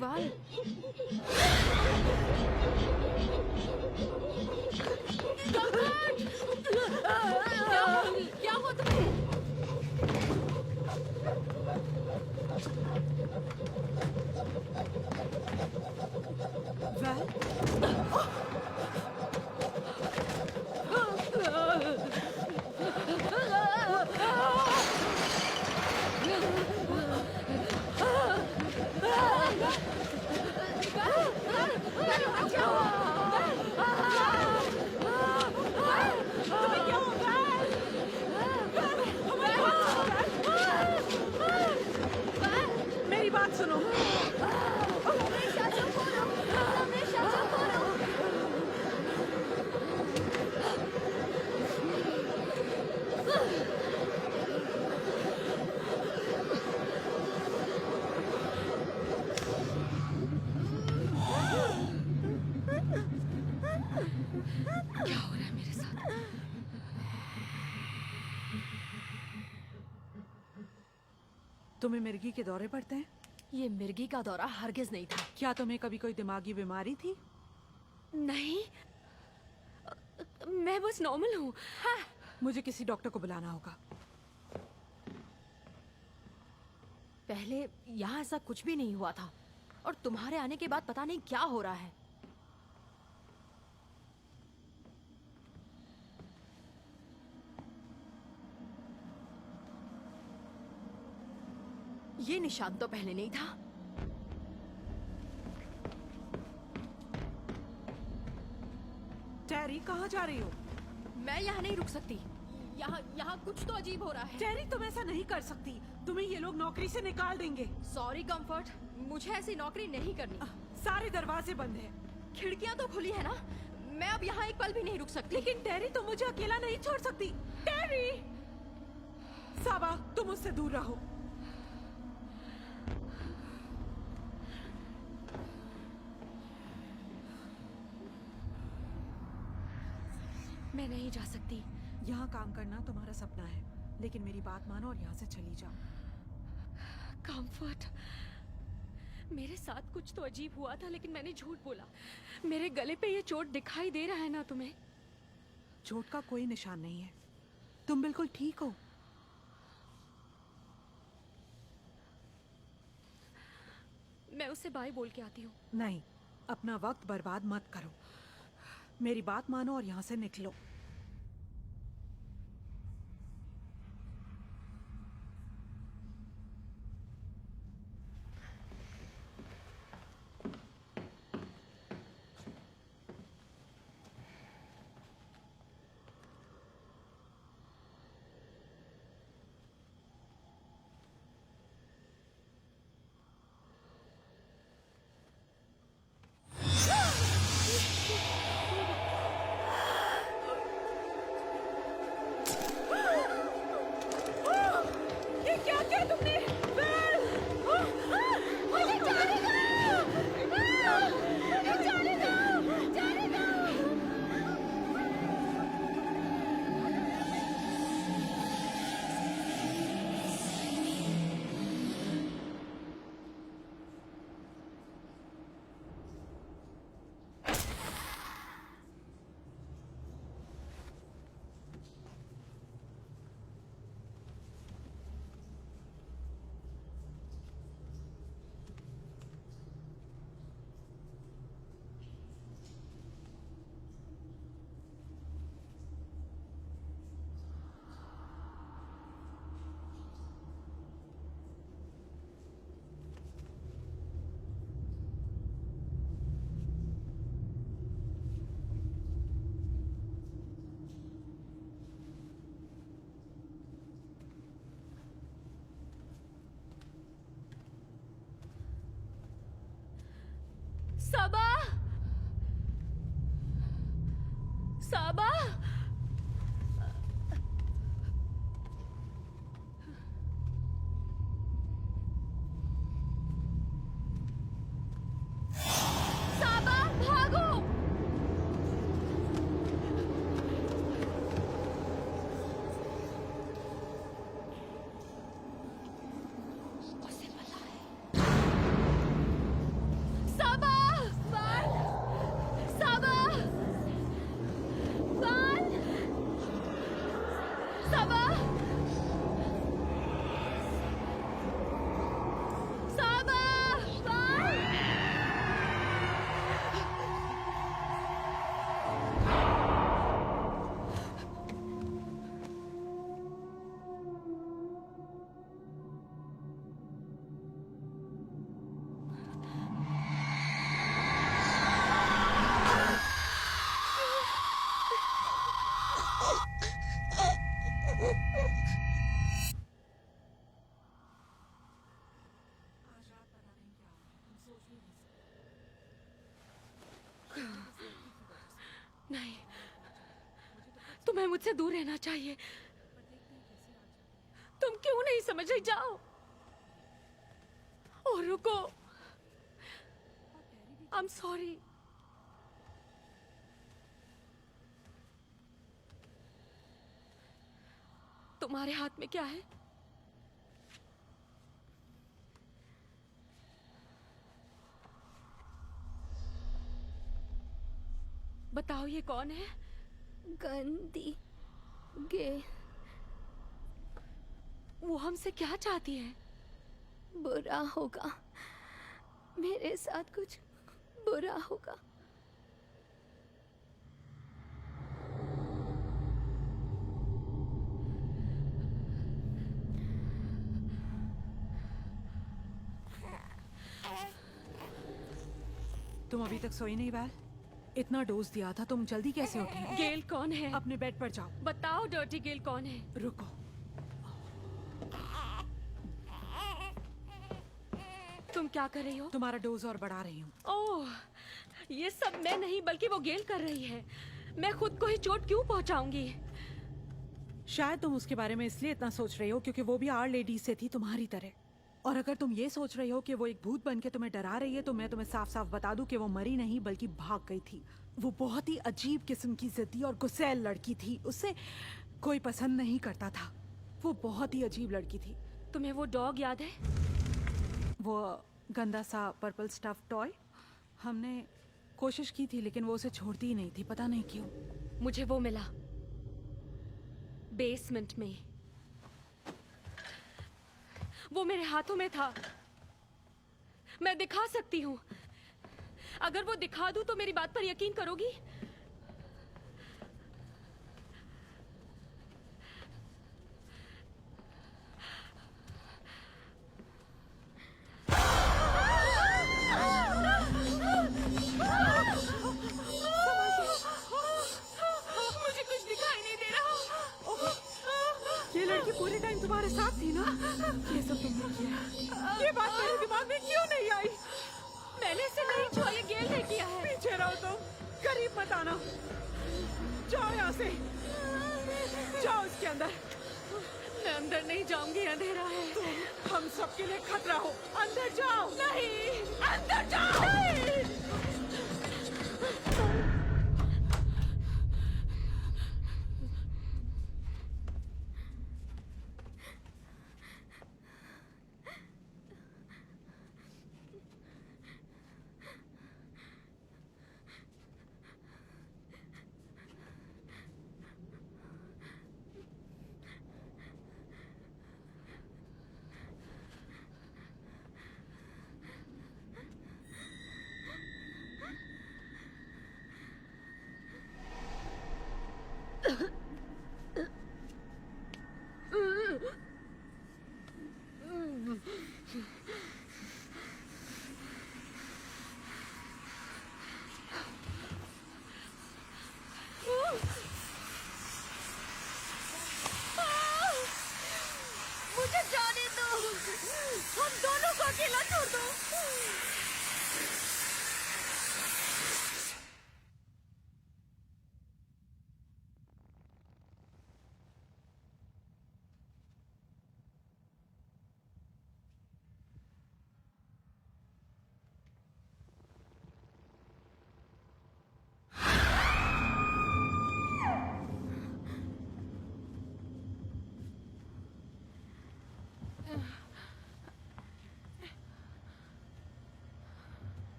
वाल क्या हुआ तुम्हें? मेरी बात सुनो। क्या हो रहा है मेरे साथ? तुम्हें मिर्गी के दौरे पड़ते हैं? ये मिर्गी का दौरा हरगिज नहीं था। क्या तुम्हें कभी कोई दिमागी बीमारी थी? नहीं, मैं बस नॉर्मल हूँ। हाँ। मुझे किसी डॉक्टर को बुलाना होगा। पहले यहाँ ऐसा कुछ भी नहीं हुआ था और तुम्हारे आने के बाद पता नहीं क्या हो रहा है। ये निशान तो पहले नहीं था। टेरी, कहाँ जा रही हो? मैं यहाँ नहीं रुक सकती। यहाँ कुछ तो अजीब हो रहा है। टेरी, तुम ऐसा नहीं कर सकती। तुम्हें ये लोग नौकरी से निकाल देंगे। सॉरी कंफर्ट, मुझे ऐसी नौकरी नहीं करनी। सारे दरवाजे बंद हैं। खिड़कियाँ तो खुली है ना। मैं अब यहाँ एक पल भी नहीं रुक सकती। लेकिन टेरी, तुम मुझे अकेला नहीं छोड़ सकती। टेरी! साबा, तुम मुझसे दूर रहो। मैं नहीं जा सकती। यहाँ काम करना तुम्हारा सपना है, लेकिन मेरी बात मानो और यहाँ से चली जाओ। कंफर्ट, मेरे साथ कुछ तो अजीब हुआ था, लेकिन मैंने झूठ बोला। मेरे गले पे ये चोट दिखाई दे रहा है ना तुम्हें? चोट का कोई निशान नहीं है। तुम बिल्कुल ठीक हो। मैं उससे बाय बोल के आती हूँ। नहीं, अपना वक्त बर्बाद मत करो। मेरी बात मानो और यहाँ से निकलो। साबा, साबा, साबा भागो। उसे पता है। साबा, बाल, साबा, बाल, साबा, साबा, बाल। नहीं, तुम्हें मुझसे दूर रहना चाहिए। तुम क्यों नहीं समझ रही? जाओ और रुको। I am sorry. तुम्हारे हाथ में क्या है? बताओ, ये कौन है? गंदी गे। वो हमसे क्या चाहती है? बुरा होगा, मेरे साथ कुछ बुरा होगा। तुम अभी तक सोई नहीं वैल? इतना डोज दिया था, तुम जल्दी कैसे उठी? गेल कौन है? अपने बेड पर जाओ। बताओ, डर्टी गेल कौन है? रुको। तुम क्या कर रही हो? तुम्हारा डोज और बढ़ा रही हूँ। ओह, ये सब मैं नहीं बल्कि वो गेल कर रही है। मैं खुद को ही चोट क्यों पहुंचाऊंगी? शायद तुम उसके बारे में इसलिए इतना सोच रही हो क्योंकि वो भी आर लेडीज से थी तुम्हारी तरह। और अगर तुम ये सोच रही हो कि वो एक भूत बन के तुम्हें डरा रही है, तो मैं तुम्हें साफ साफ बता दूं कि वो मरी नहीं बल्कि भाग गई थी। वो बहुत ही अजीब किस्म की जिद्दी और गुस्सैल लड़की थी। उससे कोई पसंद नहीं करता था। वो बहुत ही अजीब लड़की थी। तुम्हें वो डॉग याद है? वो गंदा सा पर्पल स्टफ टॉय। हमने कोशिश की थी लेकिन वो उसे छोड़ती ही नहीं थी, पता नहीं क्यों। मुझे वो मिला बेसमेंट में। वो मेरे हाथों में था। मैं दिखा सकती हूँ। अगर वो दिखा दूं तो मेरी बात पर यकीन करोगी? मुझे कुछ दिखाई नहीं दे रहा। ये लड़की पूरे टाइम तुम्हारे साथ थी ना? ये सब तुमने किया। ये बात मेरे दिमाग में क्यों नहीं आई? मैंने इसे नहीं छुआ, ये गेल ने किया है। पीछे रहो तुम, करीब मत आना। जाओ यहाँ से, जाओ इसके अंदर। मैं अंदर नहीं जाऊंगी, अंधेरा है। तुम हम सबके लिए खतरा हो। अंदर जाओ। नहीं, अंदर जाओ। नहीं।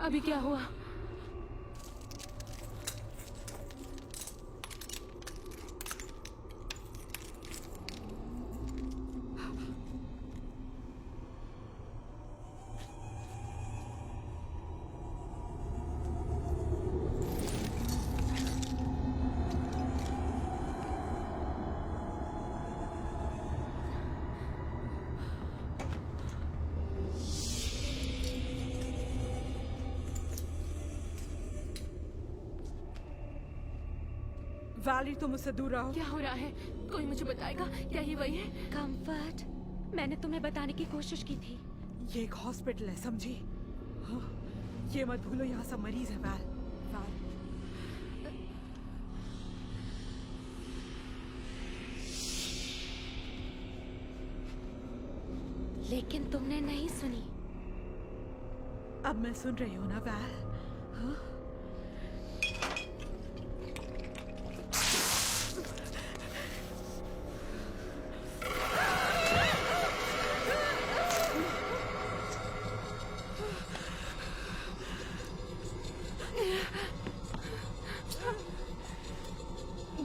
अभी क्या हुआ? वैली, तुम मुझसे दूर रहो। क्या हो रहा है? कोई मुझे बताएगा? क्या ये वही है? कंफर्ट, मैंने तुम्हें बताने की कोशिश की थी। ये एक हॉस्पिटल है, समझी? हाँ, ये मत भूलो यहाँ सब मरीज है। वैल, लेकिन तुमने नहीं सुनी। अब मैं सुन रही हूँ ना वैल? हाँ?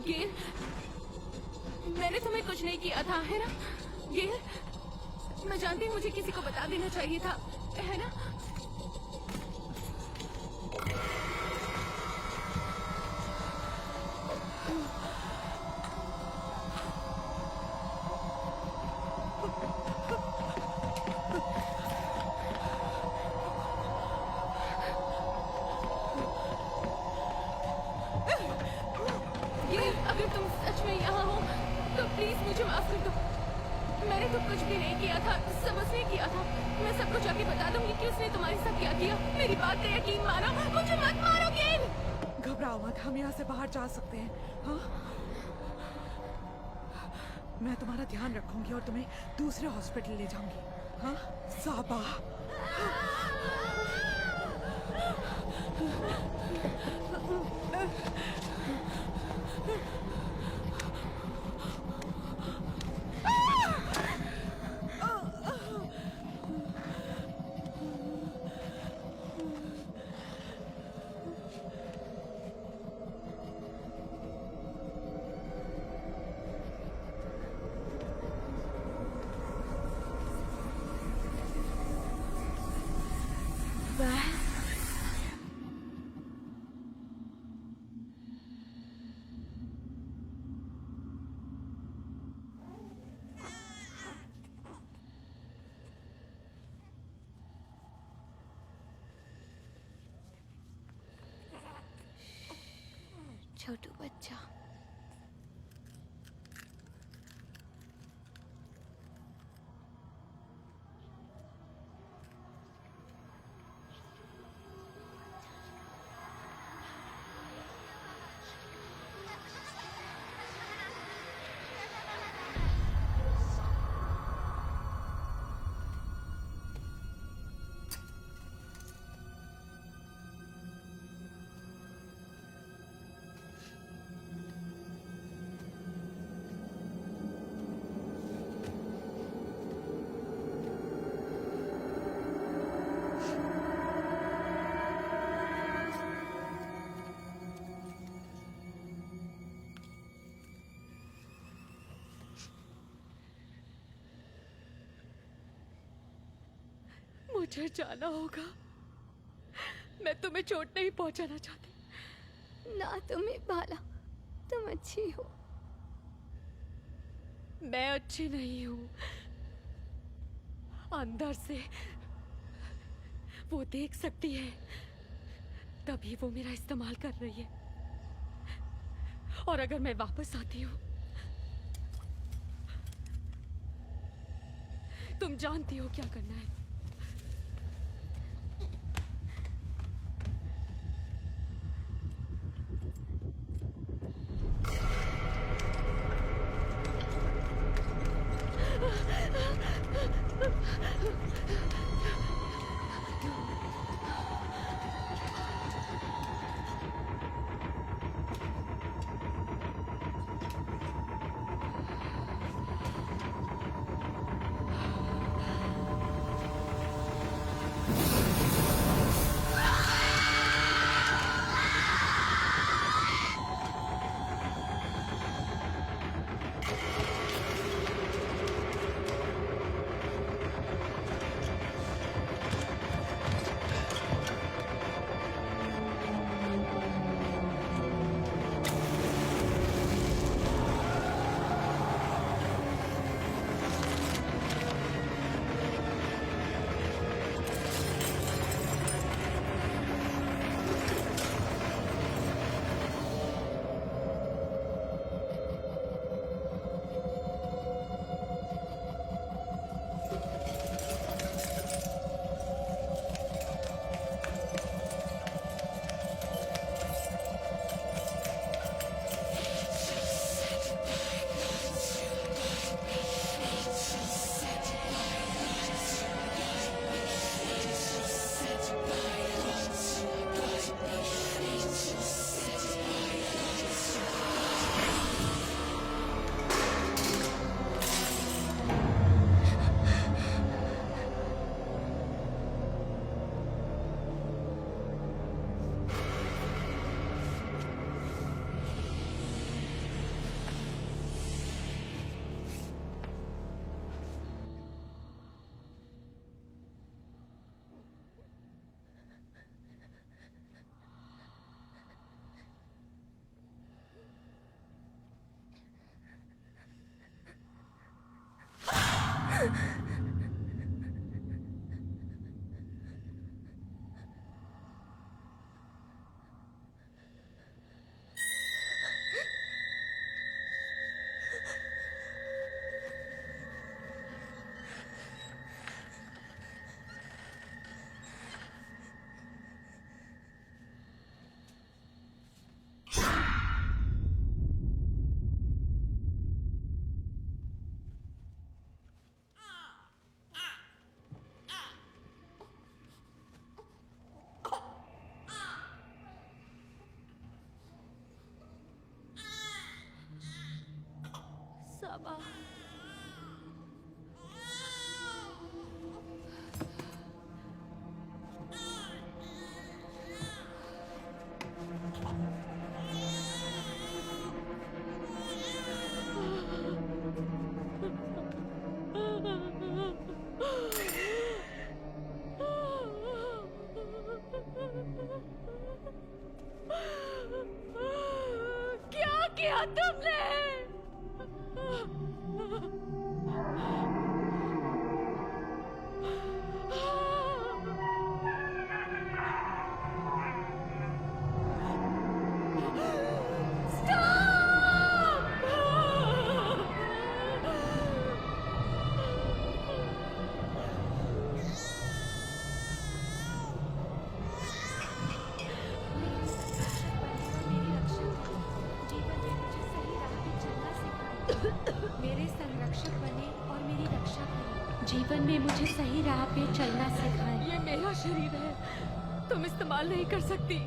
गेल, मैंने तुम्हें कुछ नहीं किया था, है ना? गेल, मैं जानती हूँ मुझे किसी को बता देना चाहिए था, है ना? गेल, अगर तुम सच में यहाँ हो तो प्लीज मुझे माफ कर दो। मैंने तो कुछ भी नहीं किया था, समझ नहीं किया था। मैं सबको जाके बता दूंगी कि उसने तुम्हारे साथ क्या किया। मेरी बात पे यकीन मानो, मुझे मत मारो गेल। घबराओ मत, हम यहाँ से बाहर जा सकते हैं। हाँ? मैं तुम्हारा ध्यान रखूंगी और तुम्हें दूसरे हॉस्पिटल ले जाऊंगी। हाँ? साबा। छोटू बच्चा, मुझे जाना होगा। मैं तुम्हें चोट नहीं पहुंचाना चाहती। ना तुम्हें भाला, तुम अच्छी हो। मैं अच्छी नहीं हूँ। अंदर से वो देख सकती है, तभी वो मेरा इस्तेमाल कर रही है। और अगर मैं वापस आती हूँ, तुम जानती हो क्या करना है। साबा क्या किया तुमने? मेरे संरक्षक बने और मेरी रक्षा करें। जीवन में मुझे सही राह पे चलना सिखाएं। ये मेरा शरीर है, तुम इस्तेमाल नहीं कर सकती।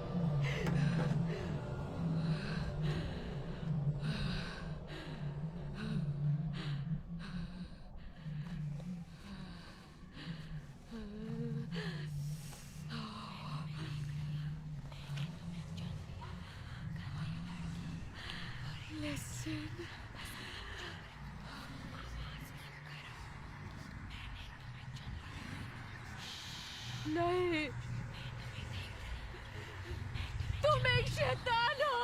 नहीं, तुम एक शैतान हो।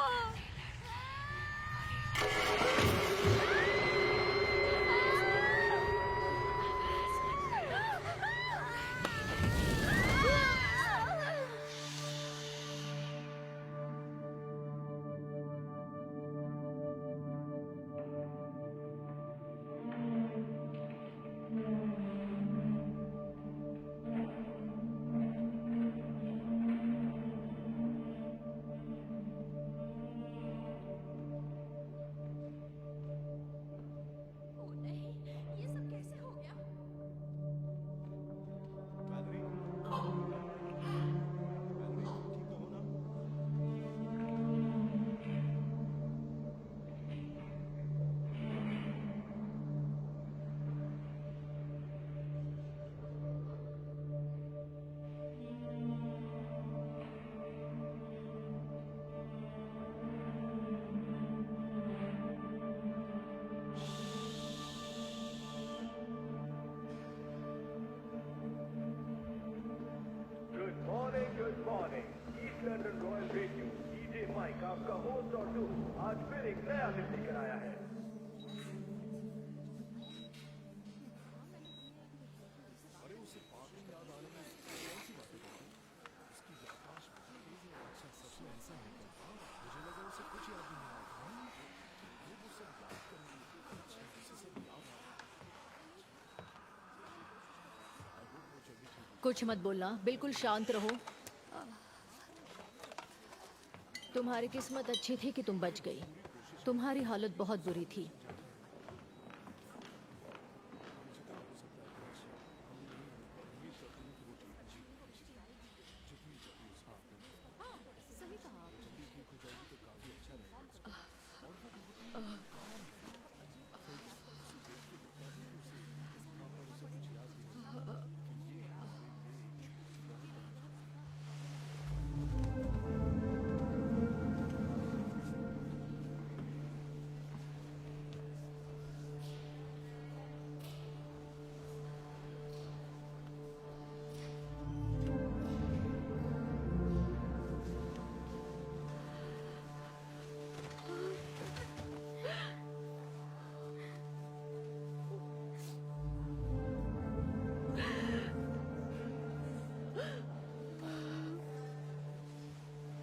Good morning East London Royal Radio DJ Mike आपका होस्ट और दोस्त आज फिर एक नया दिन लेकर आया है। कुछ मत बोलना, बिल्कुल शांत रहो। तुम्हारी किस्मत अच्छी थी कि तुम बच गई। तुम्हारी हालत बहुत बुरी थी।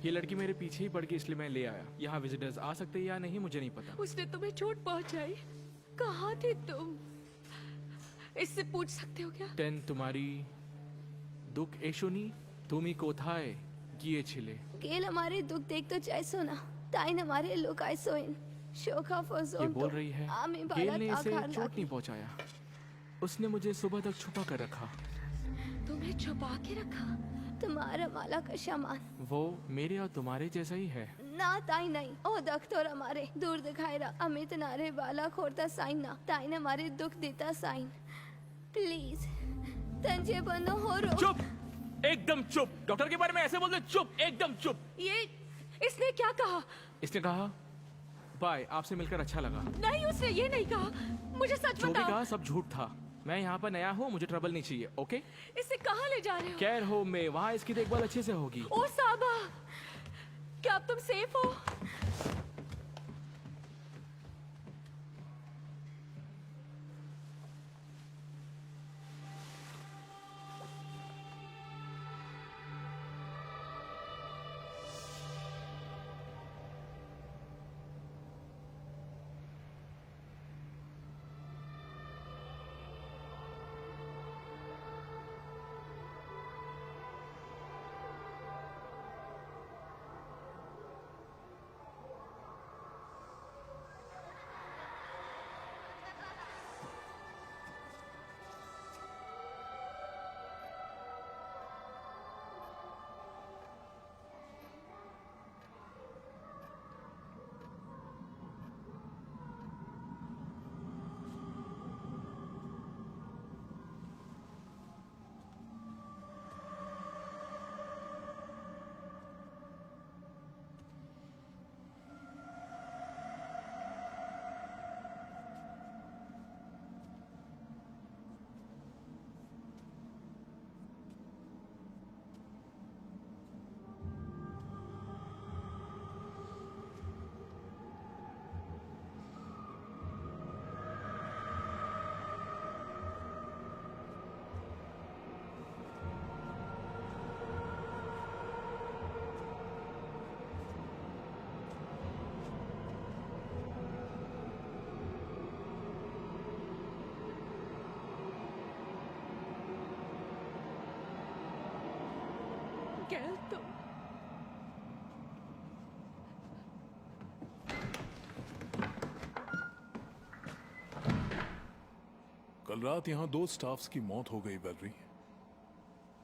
ये लड़की मेरे पीछे ही पड़ गई, इसलिए मैं ले आया। यहाँ विजिटर्स आ सकते हैं या नहीं मुझे नहीं पता। उसने तुम्हें चोट पहुंचाई। कहाँ थे तुम? इससे पूछ सकते हो क्या? 10 तुम्हारी दुख एशोनी तुमी कोथाए गिए छिले। केल हमारे दुख देख तो चाहसो ना ताइन हमारे लोग आइसोइन शोका ये फसोन बोल रही है गेल ने इसे चोट नहीं पहुंचाया, उसने मुझे सुबह तक छुपा कर रखा। तुम्हें छुपा के रखा? तुम्हारा माला का सामान वो मेरे और तुम्हारे जैसा ही है। ना ताई नहीं ओ दख्तर हमारे दूर दिखाई रहा अमित नारे वाला खोरता साइन ना ताई ने हमारे दुख देता साइन प्लीज तंजे बंदो हो रो चुप, एकदम चुप। डॉक्टर के बारे में ऐसे बोलते, चुप, एकदम चुप। ये इसने क्या कहा? इसने कहा बाय, आपसे मिलकर अच्छा लगा। नहीं, उसने ये नहीं कहा। मुझे सच जो भी बताओ। कहा सब झूठ था। मैं यहाँ पर नया हूँ, मुझे ट्रबल नहीं चाहिए, ओके? इसे कहाँ ले जा रहे हो? केयर होम में, वहाँ इसकी देखभाल अच्छे से होगी। ओ साबा, क्या अब तुम सेफ हो? कैल तुम कल रात यहाँ 2 स्टाफ्स की मौत हो गई वैलरी।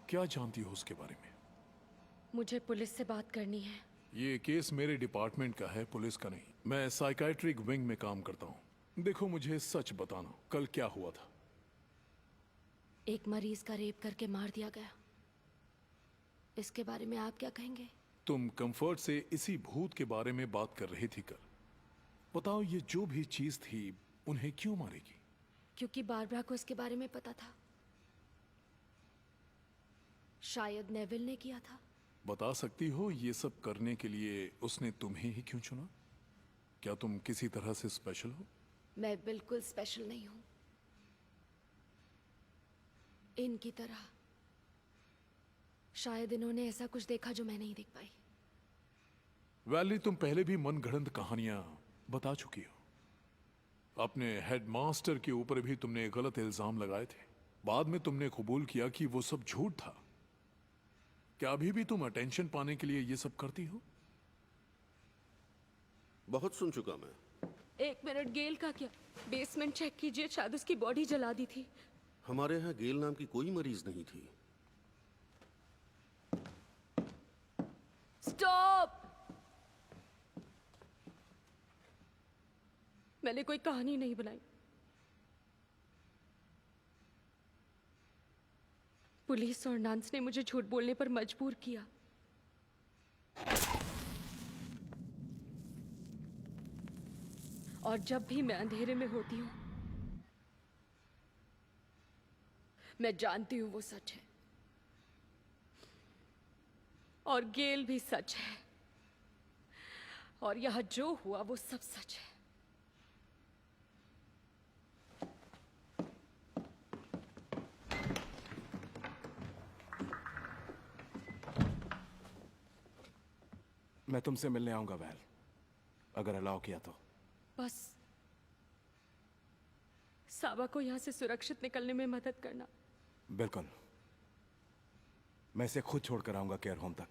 क्या जानती हो उसके बारे में? मुझे पुलिस से बात करनी है। ये केस मेरे डिपार्टमेंट का है, पुलिस का नहीं। मैं साइकाइट्रिक विंग में काम करता हूँ। देखो, मुझे सच बताना, कल क्या हुआ था? एक मरीज का रेप करके मार दिया गया। इसके बारे में आप क्या कहेंगे? तुम कंफर्ट से इसी भूत के बारे में बात कर रही थी कल। बताओ, ये जो भी चीज थी उन्हें क्यों मारेगी? क्योंकि बारबरा को इसके बारे में पता था। शायद नेविल ने किया था। बता सकती हो ये सब करने के लिए उसने तुम्हें ही क्यों चुना? क्या तुम किसी तरह से स्पेशल हो? मैं बिल्कुल स्पेशल नहीं हूं। इनकी तरह। शायद इन्होंने ऐसा कुछ देखा जो मैं नहीं देख पाई। वैली, तुम पहले भी मनगढ़ंत कहानियां बता चुकी हो। अपने हेडमास्टर के ऊपर भी तुमने गलत इल्जाम लगाए थे। बाद में तुमने कबूल किया कि वो सब झूठ था। क्या अभी भी तुम अटेंशन पाने के लिए ये सब करती हो? बहुत सुन चुका मैं। 1 मिनट, गेल का क्या? बेसमेंट चेक कीजिए, शायद उसकी बॉडी जला दी थी। हमारे यहाँ गेल नाम की कोई मरीज नहीं थी। स्टॉप! मैंने कोई कहानी नहीं बनाई। पुलिस और नंस ने मुझे झूठ बोलने पर मजबूर किया। और जब भी मैं अंधेरे में होती हूं, मैं जानती हूं वो सच है। और गेल भी सच है। और यहां जो हुआ वो सब सच है। मैं तुमसे मिलने आऊंगा वैल, अगर अलाउ किया तो। बस साबा को यहां से सुरक्षित निकलने में मदद करना। बिल्कुल, मैं इसे खुद छोड़कर आऊंगा केयर होम तक।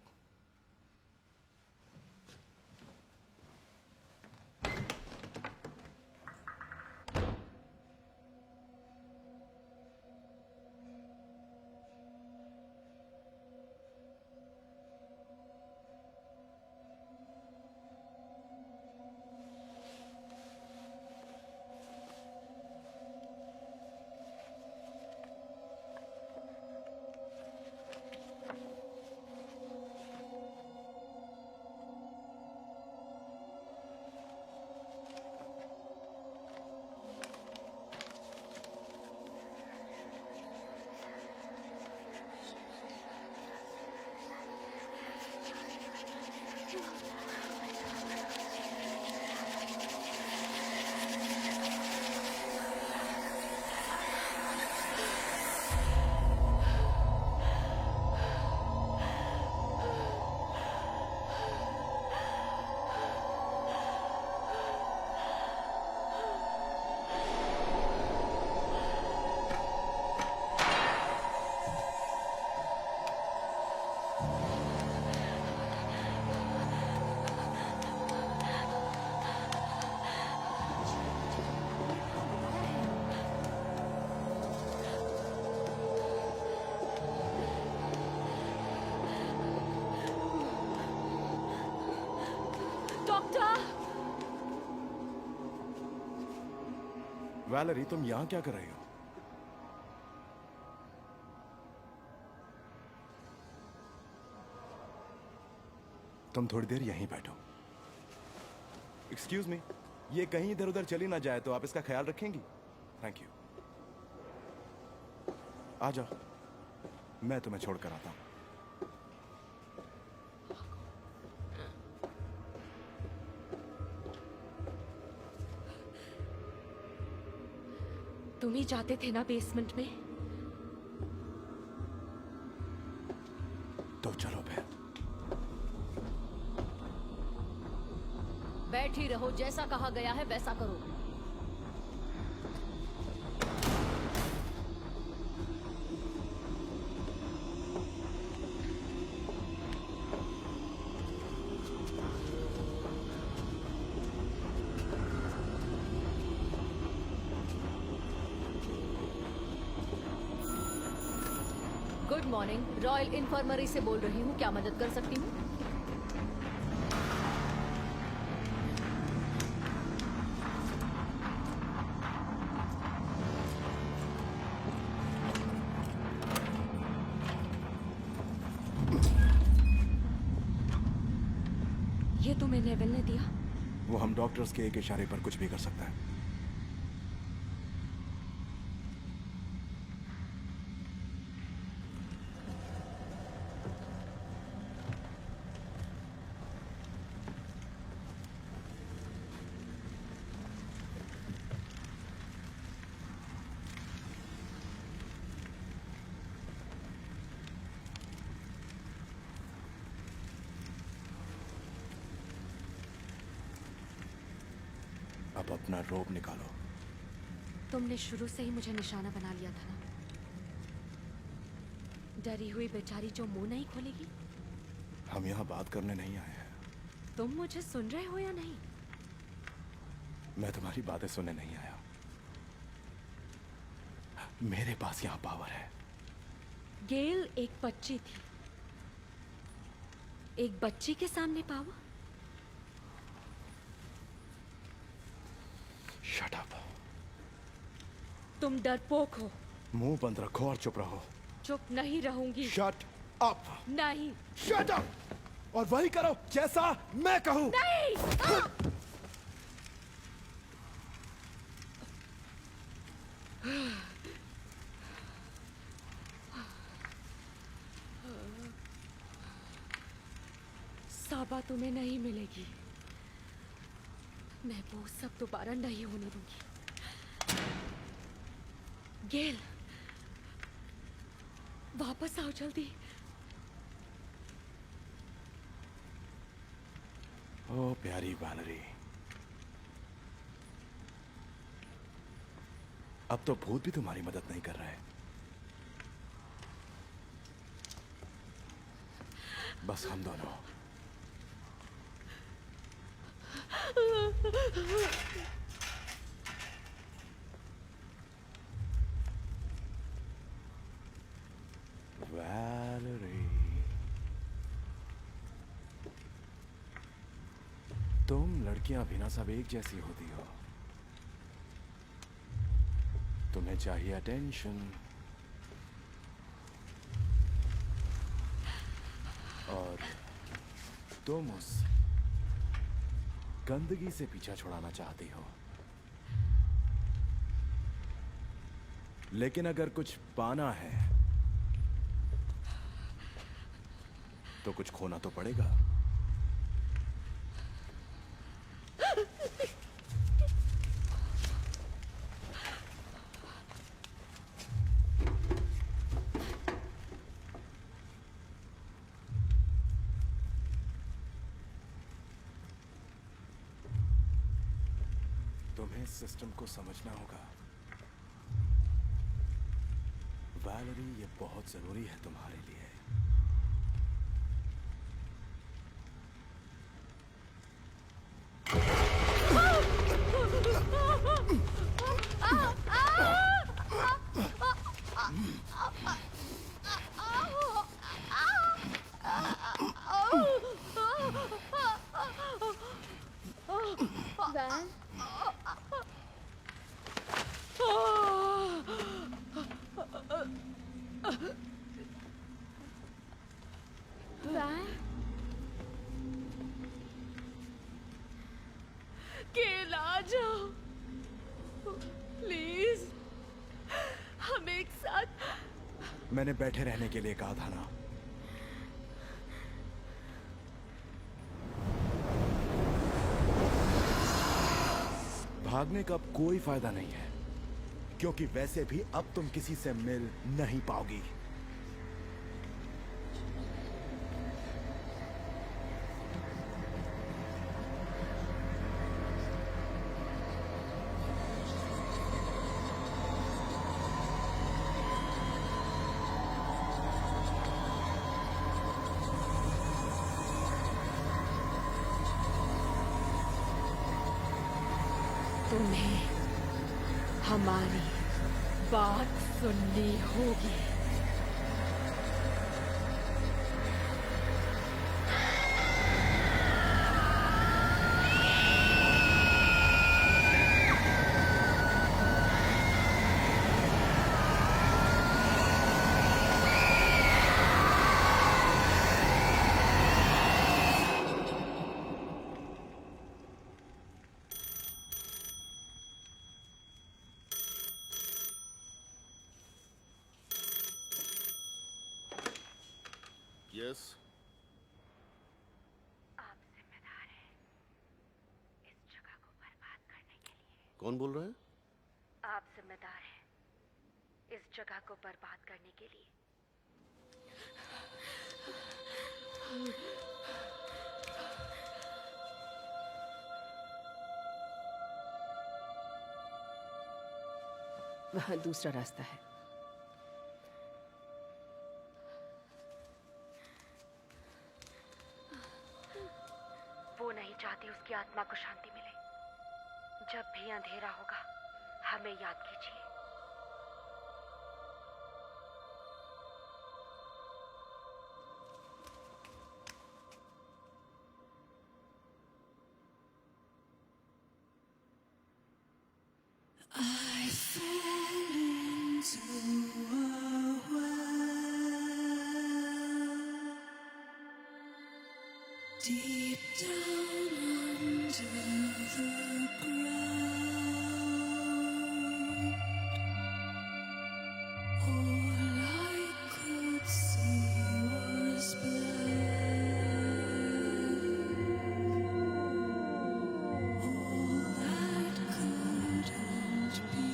वैलेरी, तुम यहां क्या कर रही हो? तुम थोड़ी देर यहीं बैठो। एक्सक्यूज मी, ये कहीं इधर उधर चली ना जाए तो आप इसका ख्याल रखेंगी? Thank you. आ जाओ, मैं तुम्हें छोड़कर आता हूं। तुम ही जाते थे ना बेसमेंट में? तो चलो फिर। बैठ ही रहो, जैसा कहा गया है वैसा करो। गुड मॉर्निंग, रॉयल इन्फर्मरी से बोल रही हूँ, क्या मदद कर सकती हूँ? ये तुम्हें नेविल ने दिया? वो हम डॉक्टर्स के एक इशारे पर कुछ भी कर सकता है। अब अपना रोब निकालो। तुमने शुरू से ही मुझे निशाना बना लिया था ना। डरी हुई बेचारी जो मुंह नहीं खोलेगी। हम यहाँ बात करने नहीं आए हैं। तुम मुझे सुन रहे हो या नहीं? मैं तुम्हारी बातें सुनने नहीं आया। मेरे पास यहाँ पावर है। गेल एक बच्ची थी। एक बच्ची के सामने पावर? Shut up. तुम डरपोक हो। मुंह बंद रखो और चुप रहो। चुप नहीं रहूंगी। Shut up. नहीं। शट अप और वही करो जैसा मैं कहूं। नहीं। साबा तुम्हें नहीं मिलेगी। मैं वो सब दोबारा नहीं होने दूंगी। गेल, वापस आओ जल्दी। ओ प्यारी वैलेरी, अब तो भूत भी तुम्हारी मदद नहीं कर रहे। बस हम दोनों। वैलेरी, तुम लड़कियां भी ना सब एक जैसी होती हो। तुम्हें चाहिए अटेंशन और तुम उस गंदगी से पीछा छुड़ाना चाहती हो। लेकिन अगर कुछ पाना है तो कुछ खोना तो पड़ेगा। तुम्हें इस सिस्टम को समझना होगा। वैलेरी, ये बहुत जरूरी है तुम्हारे लिए। वैन, मैंने बैठे रहने के लिए कहा था ना। भागने का अब कोई फायदा नहीं है, क्योंकि वैसे भी अब तुम किसी से मिल नहीं पाओगी। तुम्हें हमारी बात सुननी होगी। यस। आप जिम्मेदार हैं इस जगह को बर्बाद करने के लिए। कौन बोल रहा है? आप जिम्मेदार हैं इस जगह को बर्बाद करने के लिए। वहाँ दूसरा रास्ता है। वो नहीं चाहती उसकी आत्मा को शांति मिले। जब भी अंधेरा होगा हमें याद कीजिए। I fell into a well deep down under the ground. All I could see was black. All that couldn't be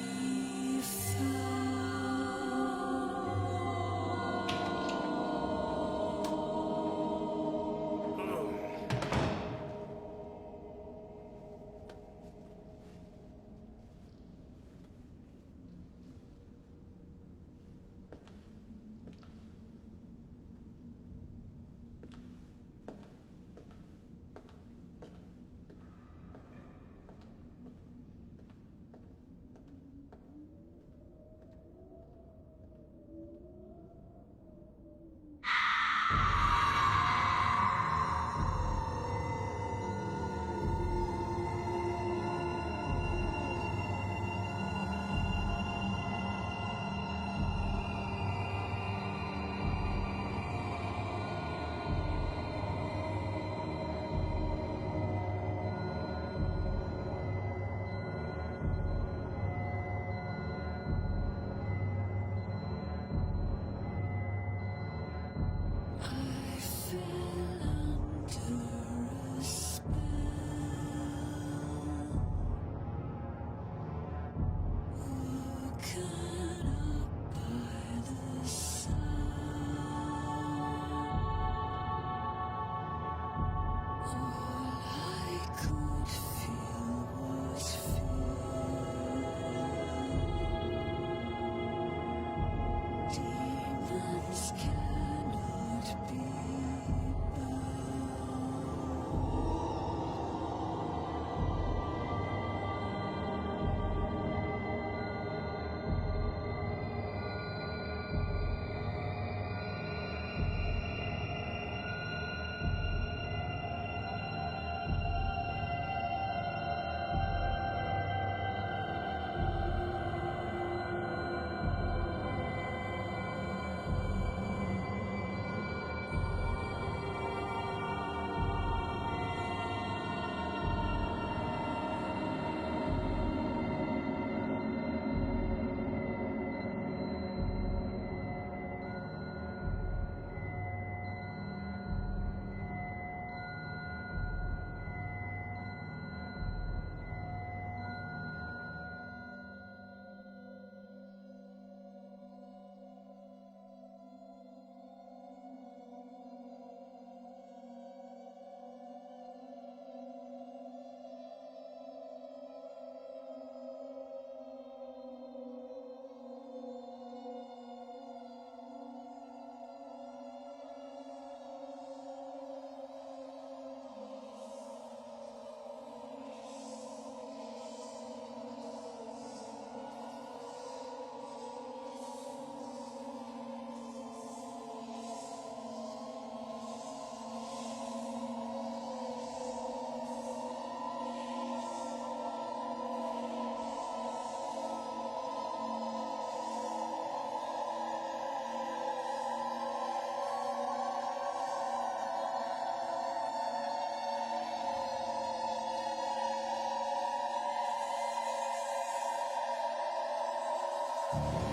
Thank